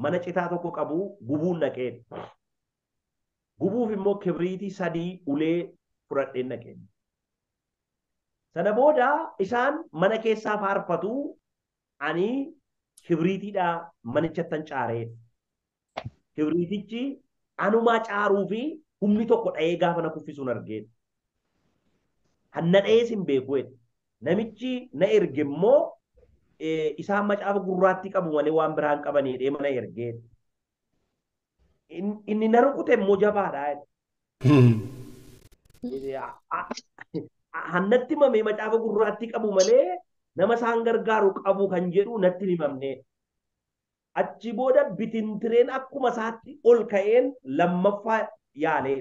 Speaker 1: mana citaa tokko qabu gubuun naqeen. Gubuuf immoo kibriitii 3 ulee fudhadheen naqeen. Sana booda isaan mana keessaa faarfatu ani kibriitiidhaa manichattan caaree. Kibriitichi anumaa caaruu fi humni tokko dha'ee gaafa na kuffisuun argeen. Hanna dha'ee sin beeku jedhe. Namichi na erge immoo isaan macaafa gurraatti qabu malee waan biraan qabanii dhee mana ergeen. Inni na rukute immoo jabaadha jedhe. Hannatti mamee macaafa gurraatti qabu malee nama isaan gargaaru qabu kan jedhu natti himamne. Achi booda bitintireen akkuma isaatti ol ka'een lammaffaa yaalee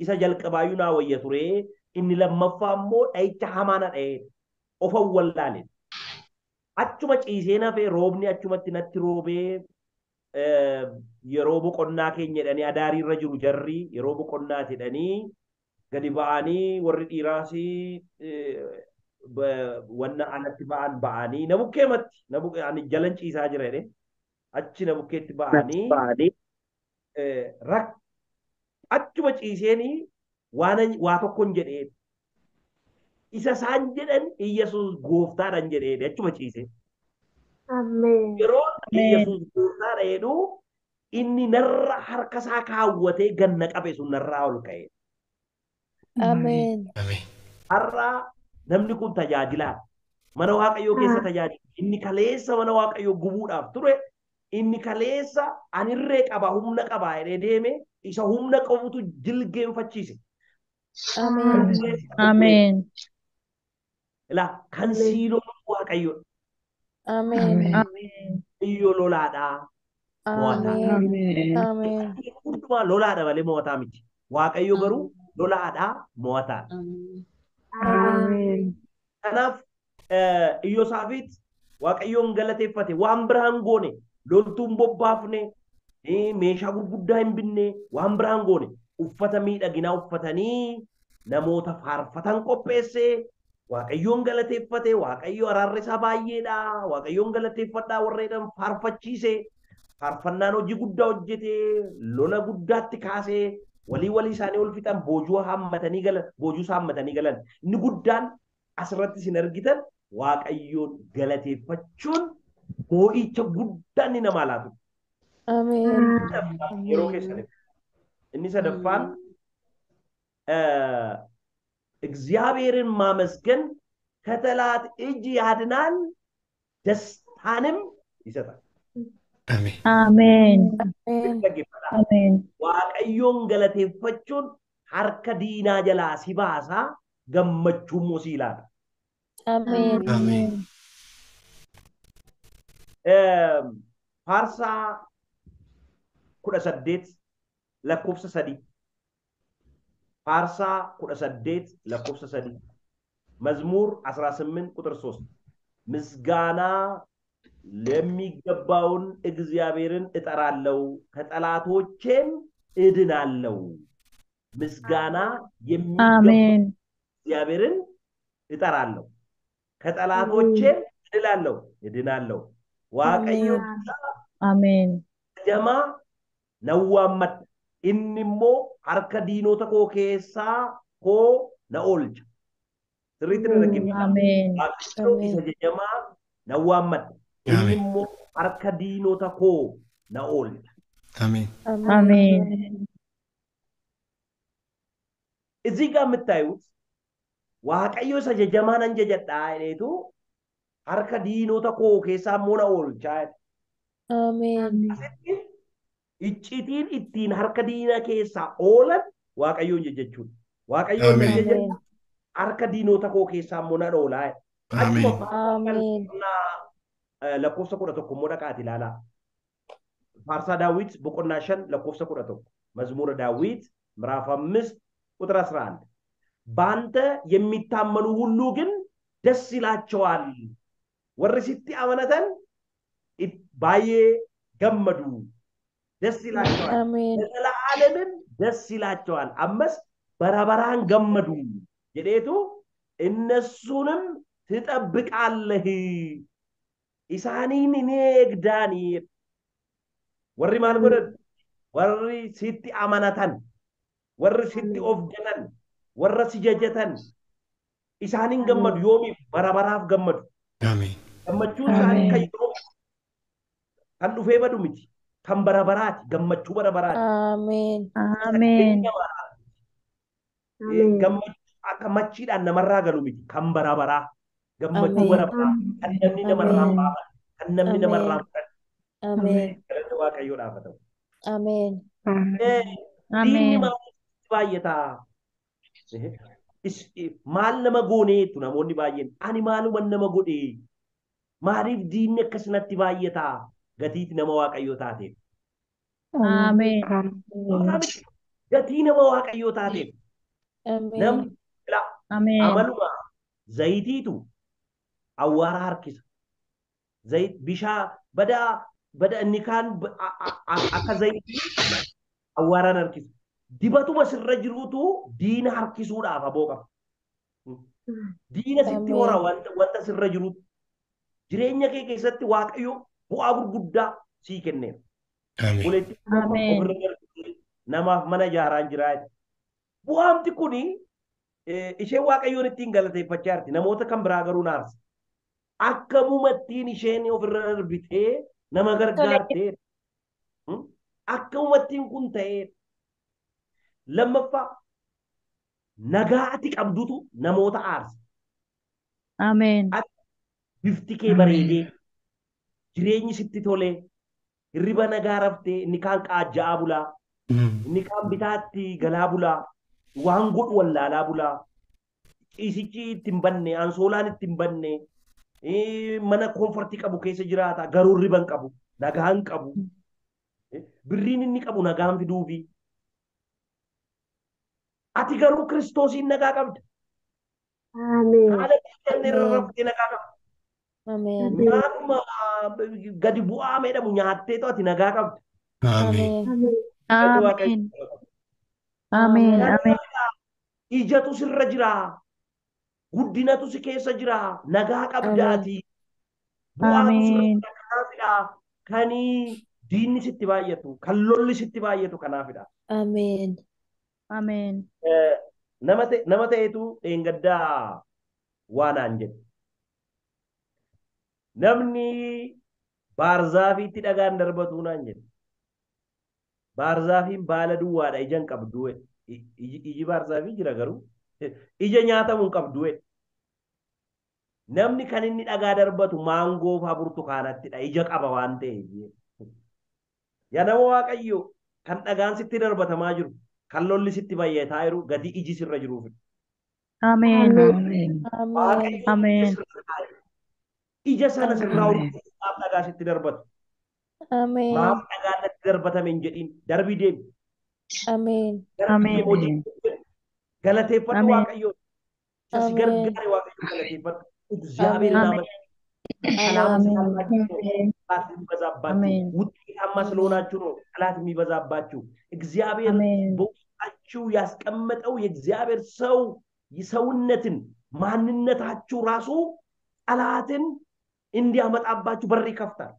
Speaker 1: isa jalqabaayyuu naa wayya ture inni lammaffaa immoo dha'icha hamaa na dha'ee of awwallaale. Achuma ciisee nafee roobni achumatti natti roobee yeroo boqonnaa keenya jedhanii adaariirra jiru jarri yeroo boqonnaa jedhanii gadi ba'anii warri dhiiraas wanna alatti ba'anii na bukkeematti ani jalan ciisaa jira jedhee achi na bukkeetti ba'anii achuma ciiseenii waa tokkon jedhee isa isaan jedhan Iyyesuus gooftaadhaan jedhee achuma ciise. Yeroo Iyyesuus gooftaadha jedhu inni narra harka isaa kaawwatee ganna qabe sun narraa ol ka'e.
Speaker 4: Ameen.
Speaker 1: Har'a namni kun tajaajilaa mana Waaqayyoo keessa tajaajila. Inni kaleessa mana Waaqayyoo gubuudhaaf ture. Inni kaleessa anirree qaba humna qaba jedhee deeme isa humna qabutu jilgeenfachiise.
Speaker 4: Ameen.
Speaker 2: Ameen.
Speaker 1: Ilaa kan sii lolu Waaqayyoodha.
Speaker 4: Ameen.
Speaker 1: Iyyo lolaadhaa.
Speaker 4: Ameen. Ameen.
Speaker 1: Hundumaa lolaadha malee mo'ataa miti. Waaqayyo garuu lolaadhaa mo'ataadha.
Speaker 4: Ameen.
Speaker 1: Kanaaf Iyyoosaafit Waaqayyoon galateeffate waan biraan goone loltuun bobbaafne meeshaa gurguddaa hin binne waan biraan goone uffata miidhaginaa uffatanii namoota faarfatan qopheesse Waaqayyoon galateeffate Waaqayyo araarri isaa baay'eedha Waaqayyoon galateeffadhaa warreedhaan faarfachiise faarfannaan hojii guddaa hojjete lola guddaatti kaase walii isaanii ol fixan boojuu haammatanii galan inni guddaan asirratti isin argitan Waaqayyoon galateeffachuun boo'icha guddaan ni namaa laatu.
Speaker 4: Ameen.
Speaker 1: Yeroo keessaniif. Inni sadaffaan እግዚአብሔርን ማመስገን ከጠላት እጅ ያድናል ደስታንም ይሰጣል።
Speaker 3: Ameen.
Speaker 2: Ameen.
Speaker 4: Ameen.
Speaker 1: Waaqayyoon galateeffachuun harka diinaa jalaa si baasaa gammachuun si laata.
Speaker 4: Ameen.
Speaker 3: Ameen.
Speaker 1: Faarsaa 18 lakkoofsa 3 faarsaa 18 lakkoofsa 3 መዝሙር 18 ቁጥር 3 ምስጋና ለሚገባውን እግዚአብሔርን እጠራለሁ ከጠላቶቼም እድናለሁ። ምስጋና የሚገባውን እግዚአብሔርን እጠራለሁ ከጠላቶቼም እድናለሁ። ዋቀዮ
Speaker 2: Ameen.
Speaker 1: Jamaa na waammadha. Inni immoo harka diinota koo keessaa koo na oolcha. Sirriitti na dhaggeeffadhaa.
Speaker 2: Ameen.
Speaker 1: Waaqayyo isa jajamaa na waammadha. Inni
Speaker 3: Ameen.
Speaker 1: immoo harka diinota koo na oolcha.
Speaker 3: Ameen.
Speaker 2: Ameen.
Speaker 1: እዚህ ጋር የምታዩት waaqayyo isa jajamaa nan jajadhaa jedheetu harka diinota koo keessaa immoo na oolchaa jedha.
Speaker 4: Ameen.
Speaker 1: Asitti iccitiin ittiin harka diina keessaa oolan waaqayyoon jajachuudha. Waaqayyoon
Speaker 3: Ameen.
Speaker 1: jajadhaa harka diinota koo keessaa immoo na oolaa jedha.
Speaker 3: Ameen.
Speaker 1: Achuma lakkoofsa 11 immoo dhaqaati ilaalaa. Faarsaa Daawit boqonnaa 5 lakkoofsa 11 መዝሙረ ዳዊት ምዕራፍ 5 ቁጥር 11 በአንተ የሚታመኑ ሁሉ ግን ደስ ይላቸዋል ወር ሲቲ አመነተን ባዬ ገመዱ ደስ ይላቸዋል
Speaker 4: Ameen.
Speaker 1: ለዘላለምም ደስ ይላቸዋል አመስ በረበራን ገመዱ የዴቱ እነሱንም ትጠብቃለህ ኢሳኒን ንግዳኒ ወሪ ማልጎደ ወሪ ሲቲ አመነተን ወር ሲቲ ኦፍገነን ወር ሲጀጀተን ኢሳኒን ገመዱ ዮሚ በረበራፍ ገመዱ
Speaker 3: Ameen.
Speaker 1: ገመቹን ሳኒ ከይሮ kan dhufee badu miti kan barabaraati gammachuu barabaraati
Speaker 4: Ameen.
Speaker 2: Ameen.
Speaker 1: gammachuu akka machiidhaan namarraa galu miti kan barabaraa gammachuu
Speaker 4: Ameen.
Speaker 1: barabaraa kan namni namarraa
Speaker 4: Ameen.
Speaker 1: baaban kan namni
Speaker 4: Ameen.
Speaker 1: namarraa fudhatu
Speaker 4: Ameen.
Speaker 1: galata waaqayyoodhaaf haa ta'u.
Speaker 4: Ameen.
Speaker 1: Diinni
Speaker 2: Ameen.
Speaker 1: maaliif baay'ataa? Maal nama gooneetu namoonni baay'een ani maaluman nama godhee maaliif diinni akkasumatti baay'ataa? Gatiiti nama waaqayyoo taateef.
Speaker 2: Ameen.
Speaker 1: Gatii nama waaqayyoo taateef.
Speaker 4: Ameen.
Speaker 1: Namni ilaa
Speaker 2: Ameen.
Speaker 1: amaluma zayitiitu awwaara harkisa. Zayit bishaan bada inni kaan akka zayitii awwaaraan harkisa. Dibatuma sirra jiruutu diina harkisuudhaaf aboo qaba. Diina sitti hora wanta sirra jiruutu. Jireenya kee keessatti waaqayyo bu'aa gurguddaa sii kenneef.
Speaker 3: Ameen.
Speaker 1: Buleetti
Speaker 2: Ameen.
Speaker 1: ofirra darbee namaaf mana ijaaraan jiraa. Bu'aamti kuni ishee waaqayyoon ittiin galateeffachaa jirti. Namoota kan biraa garuu naarsa. Akkamumattiin isheen ofirra darbitee nama gargaartee akkamumattiin kun ta'ee lammaffaa nagaa ati qabdutu namoota aarsa.
Speaker 2: Ameen.
Speaker 1: Bifti kee bareedee jireenyi sitti tolee hirriba nagaa raftee inni kaan qaajja'aa bulaa inni kaan bitaatti galaa bulaa waan godhu wallaalaa bulaa ciisichi itti hin banne ansoolaan itti hin banne mana koonfortii qabu keessa jiraata garuu hirriba hin qabu nagaa hin qabu birriin inni qabu nagaan fiduufi ati garuu kiristoosiin nagaa qabda. Haala keessan irra raftee nagaa qabda.
Speaker 4: Ameen.
Speaker 1: Nyaatuma gadi bu'aa jedhamu nyaattee ati nagaa qabda.
Speaker 3: Ameen.
Speaker 2: Ameen. Ameen. Ameen.
Speaker 1: Ijatu sirra jira. Guddinatu si keessa jira. Nagaa qabdaati. Bu'aatu sirra
Speaker 2: Ameen.
Speaker 1: jira. Kanaafidha. Kanii diinni sitti baay'atu. Kan lolli sitti baay'atu kanaafidha.
Speaker 4: Ameen.
Speaker 2: Ameen.
Speaker 1: Nama ta'etu dheengaddaa waanaan jedhe. Namni baarzaafiitti dhagaan darbatu naan jedhe. Baarzaafiin baala duwwaadha ijaan qabdu. Iji baarzaafii jira garuu ija nyaatamuun qabdu. Namni kan inni dhagaa darbatu maangoo fa'aa burtukaanattidha. Ija qaba waan ta'eef. Yaa nama waaqayyo kan dhagaan sitti darbatamaa jiru kan lolli sitti baay'ataa jiru gadi iji sirra jiruuf.
Speaker 2: Ameen.
Speaker 4: Ameen.
Speaker 2: Ameen.
Speaker 1: Ija sana sirraa urguudhaaf dhagaa sitti darbatu.
Speaker 4: Ameen.
Speaker 1: Maaf dhagaan natti darbatame hin jedhiin darbii deemi.
Speaker 4: Ameen.
Speaker 1: Darbii deemi hojii galateeffadhu
Speaker 2: Ameen.
Speaker 1: waaqayyo. Sas
Speaker 4: Ameen.
Speaker 1: gargaare waaqayyo galateeffadhu. እግዚአብሔር እናመሰግናለን። ሰላም ስላላችሁ ጠላት የሚበዛባችሁ
Speaker 2: አሜን።
Speaker 1: ውጤታማ ስለሆናችሁ ነው ጠላት የሚበዛባችሁ። እግዚአብሔር
Speaker 2: አሜን።
Speaker 1: በውስጣችሁ ያስቀመጠው የእግዚአብሔር ሰው የሰውነትን ማንነታችሁ ራሱ ጠላትን እንዲያመጣባችሁ በር ይከፍታል።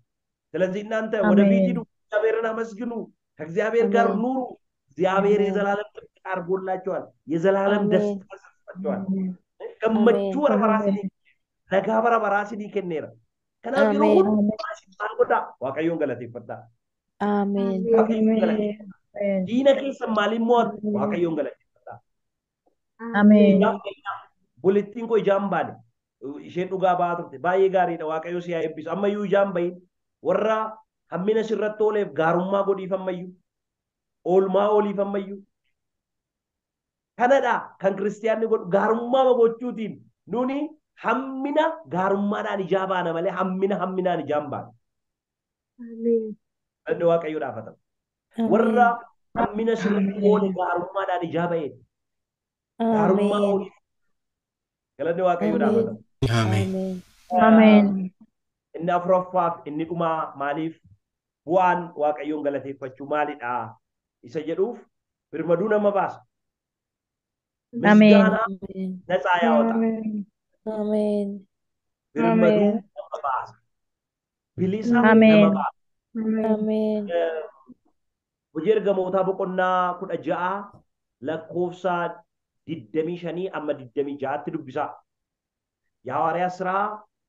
Speaker 1: ስለዚህ እናንተ ወደፊት
Speaker 2: አሜን
Speaker 1: ሂዱ፣ እግዚአብሔርን አመስግኑ፣ ከእግዚአብሔር ጋር
Speaker 4: አሜን
Speaker 1: ኑሩ። እግዚአብሔር
Speaker 4: አሜን
Speaker 1: የዘላለም ጥበቃ አድርጎላቸዋል። የዘላለም
Speaker 4: አሜን
Speaker 1: ደስታ ሰጥቷቸዋል።
Speaker 4: አሜን
Speaker 1: gammachuu bara baraasini
Speaker 2: አሜን
Speaker 1: nagaa bara baraasini kenneera. Kanaaf yeroo
Speaker 4: አሜን
Speaker 1: hundumaa isin maal godhaa? Waaqayyoon galateeffadhaa.
Speaker 4: አሜን
Speaker 1: Waaqayyoon galateeffadhaa.
Speaker 2: አሜን
Speaker 1: Diina keessan maaliin mo'atu? Waaqayyoon galateeffadhaa.
Speaker 2: አሜን
Speaker 1: Ijaan baay'inaa bulettiin koo ijaan baane isheen dhugaa ba'aa turte baay'ee gaariidha. Waaqayyo si haa eebbisu. Ammayyuu ijaan bahin warra hammina sirratti ooleef gaarummaa godhiif ammayyuu oolmaa ooliif ammayyuu kanadha kan kiristiyaanni godhu gaarummaa gochuutiin nuni hammina gaarummaadhaan ijaa baana malee hamminaan ijaan baana. Dadda Waaqayyo dhaafatamu. Warra
Speaker 4: አሜን
Speaker 1: hammina sirratti oole gaarummaadhaan ijaa ba'e gaarummaa
Speaker 4: አሜን
Speaker 1: ooliif galanni Waaqayyo
Speaker 4: አሜን
Speaker 1: dhaafatamu.
Speaker 3: Ameen.
Speaker 4: አሜን
Speaker 2: አሜን
Speaker 1: Inni afuraffaaf inni dhumaa maaliif bu'aan Waaqayyoon galateeffachuu maalidha isa jedhuuf birmaduu nama baasa.
Speaker 2: Ameen.
Speaker 1: Misgaanaa
Speaker 4: አሜን
Speaker 1: ነፃ ያወጣ
Speaker 4: አሜን
Speaker 1: birmaduu nama baasa. Bilisa
Speaker 2: Ameen.
Speaker 1: nama baasa.
Speaker 4: አሜን
Speaker 1: Hojii ergamootaa boqonnaa 16 lakkoofsa 25 amma 26tti dubbisaa. የሐዋርያት ሥራ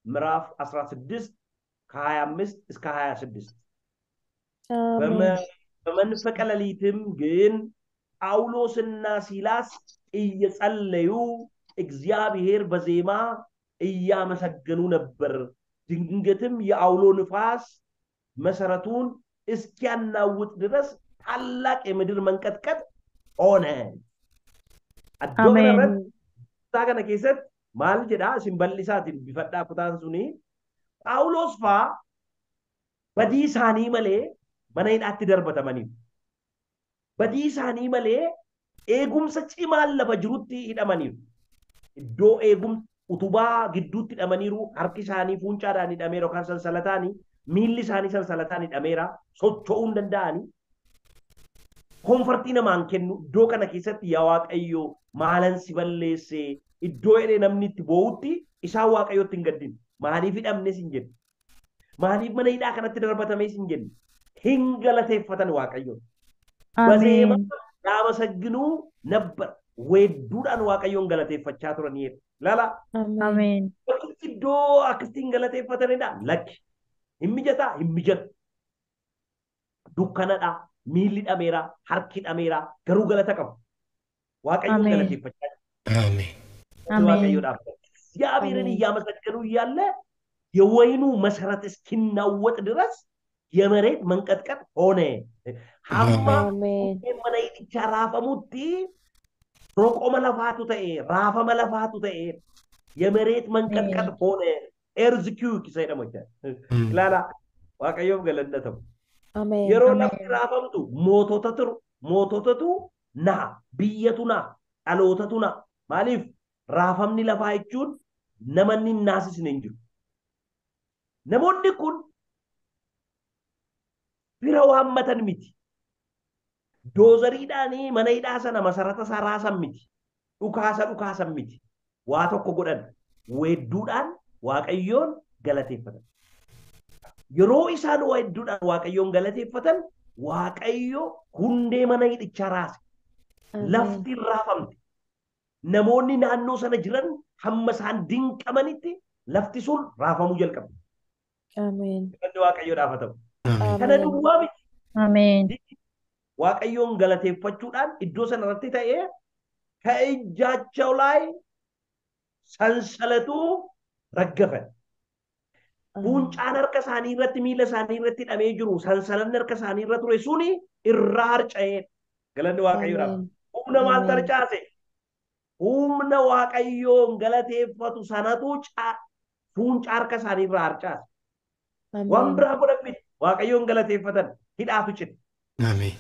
Speaker 1: ምዕራፍ 16 ከ25 እስከ 26
Speaker 4: አሜን
Speaker 1: በመንፈቀ ሌሊትም ግን ጳውሎስና ሲላስ እየጸለዩ እግዚአብሔር በዜማ እያመሰገኑ ነበር። ድንገትም የአውሎ ንፋስ መሰረቱን እስኪያናውጥ ድረስ ታላቅ የምድር መንቀጥቀጥ ሆነ።
Speaker 2: Ameen.
Speaker 1: አዶገረረት ታገነ ከሰት ማል ጀዳ ሲምበልሳት ቢፈዳ ኩታን ሱኒ ጳውሎስ ፋ በዲሳኒ መሌ መነይዳት ደርበተመኒ በዲሳኒ መሌ ኤጉምሰ ጭማል ለበጅሩቲ ሂደመኒ iddoo eegumsa utubaa gidduutti hidhamaniiru harki isaanii fuuncaadhaan hidhameera yookaan sansalataanii miilli isaanii sansalataan hidhameera socho'uu hin danda'ani. Koonfartii namaan kennu iddoo kana keessatti yaa Waaqayyo maalan si balleesse iddoo jedhee namni itti boo'utti isaan Waaqayyotti hin gaddin. Maaliif hidhamnes hin jennu. Maaliif mana hidhaa kanatti darbatames hin jennu. Hin galateeffatan Waaqayyoon. በዜማ
Speaker 2: Ameen.
Speaker 1: ያመሰግኑ ነበር። ወዱዳን ዋቀዮን ገለቴፈቻ ቱረኒ ላላ
Speaker 4: አሜን
Speaker 2: Ameen.
Speaker 1: ወክቲዶ አክስቲን ገለቴፈተንዳ ለክ ሂምጀታ ሂምጀት ዱከነዳ ሚሊ ዳሜራ ሀርኪ ዳሜራ ገሩ ገለተ ቀቡ ዋቀዮን
Speaker 2: Ameen.
Speaker 1: ገለቴፈቻ
Speaker 3: Ameen.
Speaker 1: ዋቀዮ
Speaker 2: Ameen.
Speaker 1: ዳፈ እግዚአብሔርን
Speaker 4: Ameen.
Speaker 1: እያመሰገኑ እያለ የወይኑ መሰረት እስኪናወጥ ድረስ የመሬት መንቀጥቀጥ ሆነ። ሀማ
Speaker 4: አሜን
Speaker 1: መናይቻ ራፈሙቲ ሮቆመ ለፋቱ ተኤ ራፈመ ለፋቱ ተኤ የመሬት መንቀጥቀጥ ሆነ። ኤርዝኪው ኪሰይደሞች
Speaker 3: Mm.
Speaker 1: ላላ ዋቀዮም ገለነተም
Speaker 4: አሜን
Speaker 1: የሮ
Speaker 2: Ameen.
Speaker 1: ለፍቲ ራፈምቱ ሞቶተቱ ና ብየቱና አሎተቱና ማሊፍ ራፈምኒ ለፋይቹን ነመኒ ናስስን እንጅሩ ነሞኒ ኩን ፊረዋመተን ሚቲ doozariidhaani mana hidhaa sana masarata isaa raasan miti. Dhukaasan miti. Waa tokko godhan wedduudhaan Waaqayyoon galateeffatan. Yeroo isaan wedduudhaan Waaqayyoon galateeffatan Waaqayyo hundee mana hidhichaa raase. Lafti raafamte. Namoonni naannoo sana jiran hamma isaan dinqamanitti lafti sun raafamuu jalqabe.
Speaker 4: አሜን
Speaker 1: Inni Waaqayyo dhaafatamu.
Speaker 3: Ameen.
Speaker 1: Kana duwwaa miti.
Speaker 2: Ameen.
Speaker 1: waaqayyoon galateeffachuudhaan iddoo sana irratti ta'ee ከእጃቸው ላይ ሰንሰለቱ ረገፈ። ፉንጫን harka isaanii irratti miila isaanii irratti hidhamee jiru sansalanni harka isaanii irra ture suni irraa harca'ee galanni waaqayyoodhaaf. Humna maal tarcaase? Humna waaqayyoon galateeffatu sanatu fuunca harka isaanii irraa harcaase. Waan biraa godhan miti waaqayyoon galateeffatan hidhaatu cite.
Speaker 3: Ameen.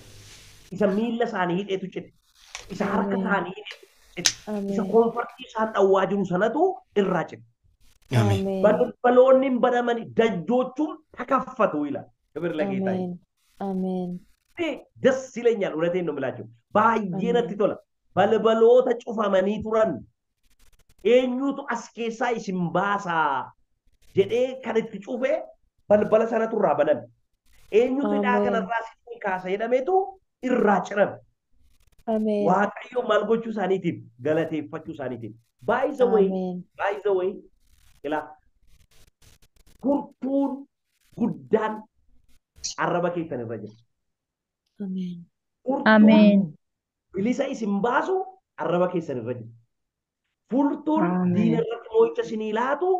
Speaker 1: Isa miila isaanii hidheetu cite. Isa harka isaanii hidheetu cite. Isa
Speaker 4: አሜን
Speaker 1: koonfartii isaan dhawwaa jiru sanatu irraa cite.
Speaker 3: Ameen.
Speaker 4: አሜን
Speaker 1: Balballoonni hin banamani dajjoochuun takaffatu ይላል። ክብር ለጌታ ይሁን።
Speaker 4: አሜን አሜን
Speaker 1: ደስ ይለኛል እውነቴን ነው የምላችሁ። baay'ee natti tola. Balbaloota cufamanii turan eenyutu as keessaa isin baasaa jedhee kan itti cufe balbala sanatu irraa banan. eenyutu hidhaa kanarraa si kaasa jedhameetu irraa cirame.
Speaker 4: Ameen.
Speaker 1: Waaqayyo maal gochuu isaaniitiif galateeffachuu isaaniitiif. By the way, ila furtuun guddaan arraba keessan irra jira.
Speaker 4: Ameen.
Speaker 2: Ameen.
Speaker 1: Bilisa isin baasu arraba keessan irra jira. Furtuun diina irratti moo'icha isinii laatu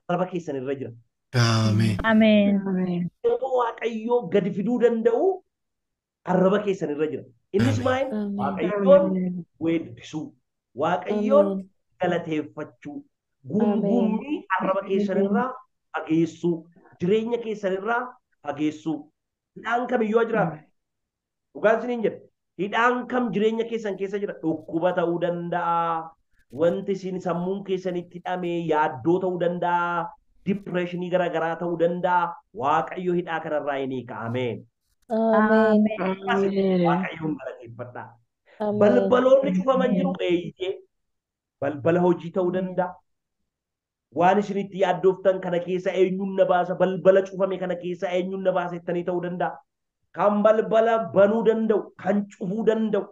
Speaker 1: arraba keessan irra jira.
Speaker 3: Ameen.
Speaker 2: Ameen.
Speaker 1: Waaqayyo gadi fiduu danda'u arraba keessan irra jira. Innis maal? Waaqayyoon weeddisuu, Waaqayyoon galateeffachuu, guungummii arraba keessan irraa fageessuu, jireenya keessan irraa fageessuu. Hidhaan kamiyyuu jiraatu. Dhugaan isiniin jedha. Hidhaan kam jireenya keessan keessa jira? Dhukkuba ta'uu danda'a. Wanti isin sammuun keessanitti hidhame yaaddoo ta'uu danda'a. Dipireeshinii garaagaraa ta'uu danda'a. Waaqayyo hidhaa kanarraa ni kaa'ameen. Waaqayyoon galateeffadhaa. Balbaloonni cufaman jiru eeyyee. Balbala hojii ta'uu danda'a. Waan isinitti yaaddooftan kana keessa eenyuun na baasa? Balbala cufame kana keessa eenyuun na baasa jettanii ta'uu danda'a. Kan balbala banuu danda'u, kan cufuu danda'u.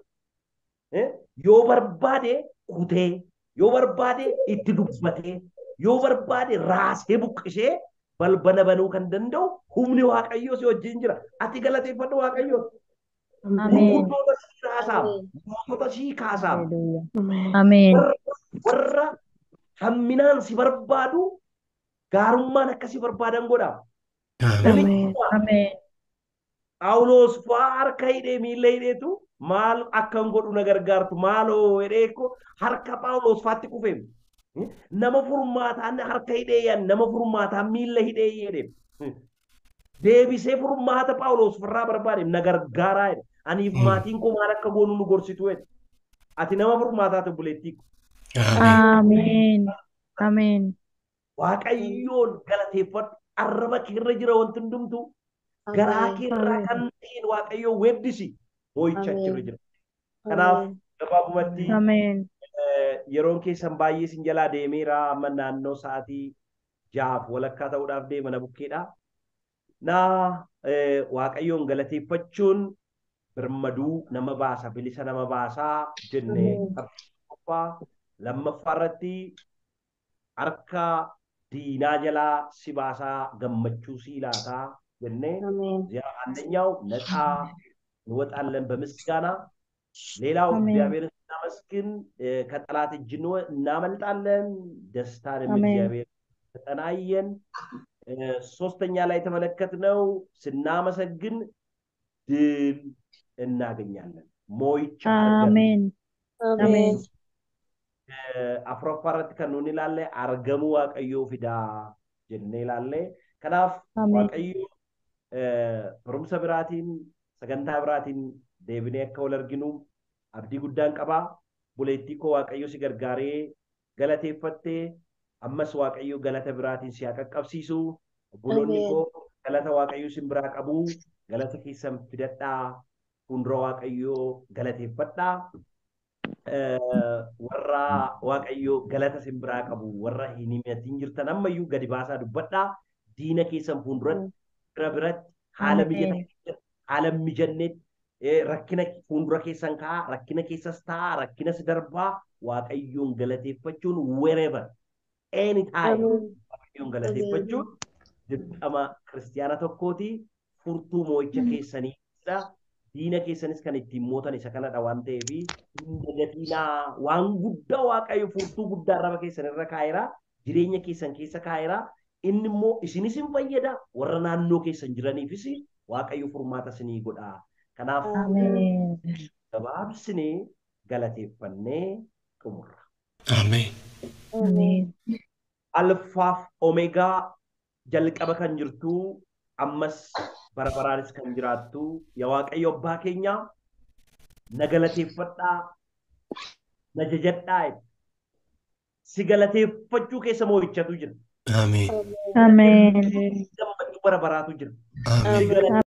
Speaker 1: Yoo barbaade kutee, yoo barbaade itti dubbatee, yoo barbaade raasee buqqisee balbala banuu kan danda'u humni Waaqayyoo si wajjin jira. Ati galateeffadhu Waaqayyoo. Gurguddoota sii kaasaa, mootota sii kaasaa.
Speaker 2: Ameen.
Speaker 1: Warra hamminaan si barbaadu gaarummaan akka si barbaadan godha.
Speaker 2: Ameen.
Speaker 1: Phaawulos fa'aa harka hidhee miilla hidheetu maal akkan godhu na gargaartu maaloo jedhee ko harka Phaawulos fa'aatti kufeem. Nama furmaataan harka hidhee yan nama furmaataan miilla hidhee jedheem. Deebisee furmaata Phaawulos firraa barbaadeem na gargaaraa jedhe. Aniif maatiin koo maal akka goonu nu gorsitu jedhe. Ati nama furmaataatu buleettii ko.
Speaker 2: Ameen. Ameen.
Speaker 1: Waaqayyoon galateeffadhu arraba keerra jira wanti hundumtu. Garaa keerraa kan ta'een Waaqayyoo weeddisi moo'icha achirra jira. Kanaaf gabaabumatti yeroon keessan baay'ee sin jalaa deemeera amma naannoo sa'aatii 6 walakkaa ta'uudhaaf deema na bukkeedha. Waaqayyoon galateeffachuun birmaduu nama baasa bilisa nama baasaa jennee lammaffaa irratti harka diinaa jalaa si baasaa gammachuu si laataa jennee አንደኛው ነፃ እንወጣለን በምስጋና ሌላው እግዚአብሔርን ስናመስግን ከጠላት እጅ እናመልጣለን ደስታንም እግዚአብሔር ተጠናየን ሶስተኛ ላይ ተመለከትነው ስናመሰግን ድል እናገኛለን ሞይቻ
Speaker 2: አሜን አሜን
Speaker 1: አፍሮፋረት ከኑን ይላል አርገሙ ዋቀዮ ፊዳ ጀነ ይላል ከናፍ ዋቀዮ barumsa biraatiin sagantaa biraatiin deebinee akka wal arginu abdii guddaan qaba buleettii koo Waaqayyo si gargaaree galateeffattee ammas Waaqayyo galata biraatiin si qaqqabsiisu buloonni koo galata Waaqayyo sin biraa qabu galata keessan fidadhaa fuuldura Waaqayyo galateeffadhaa warra Waaqayyo galata sin biraa qabu warra hin himatin jirtan ammayyuu gadi baasaa dubbadhaa diina keessan fuulduratti biratti haala mijanneet rakkina fuuldura keessan kaa rakkina keessas taa rakkinas darbaa Waaqayyoon galateeffachuun wherever anytime Waaqayyoon galateeffachuun dirqama kiristiyaana tokkooti furtuu moo'icha keessaniidha diina keessanis kan ittiin mootan isa kanadha waan ta'eef dagatiinaa waan guddaa Waaqayyo furtuu guddaa arraba keessan irra kaa'eera jireenya keessan keessa kaa'eera inni immoo isinis hin fayyada warra naannoo keessan jiraniifis Waaqayyo furmaata isinii godha. Kanaaf gabaabsinee galateeffannee xumurra.
Speaker 3: Ameen.
Speaker 1: Alfaaf Omeegaa jalqaba kan jirtu ammas bara baraanis kan jiraattu yaa Waaqayyo abbaa keenya na galateeffadhaa na jajadhaa si galateeffachuu keessa moo'ichatu jira.
Speaker 3: Ameen.
Speaker 2: Ameen.
Speaker 1: Gammachuu bara baraatu jira.
Speaker 3: Ameen.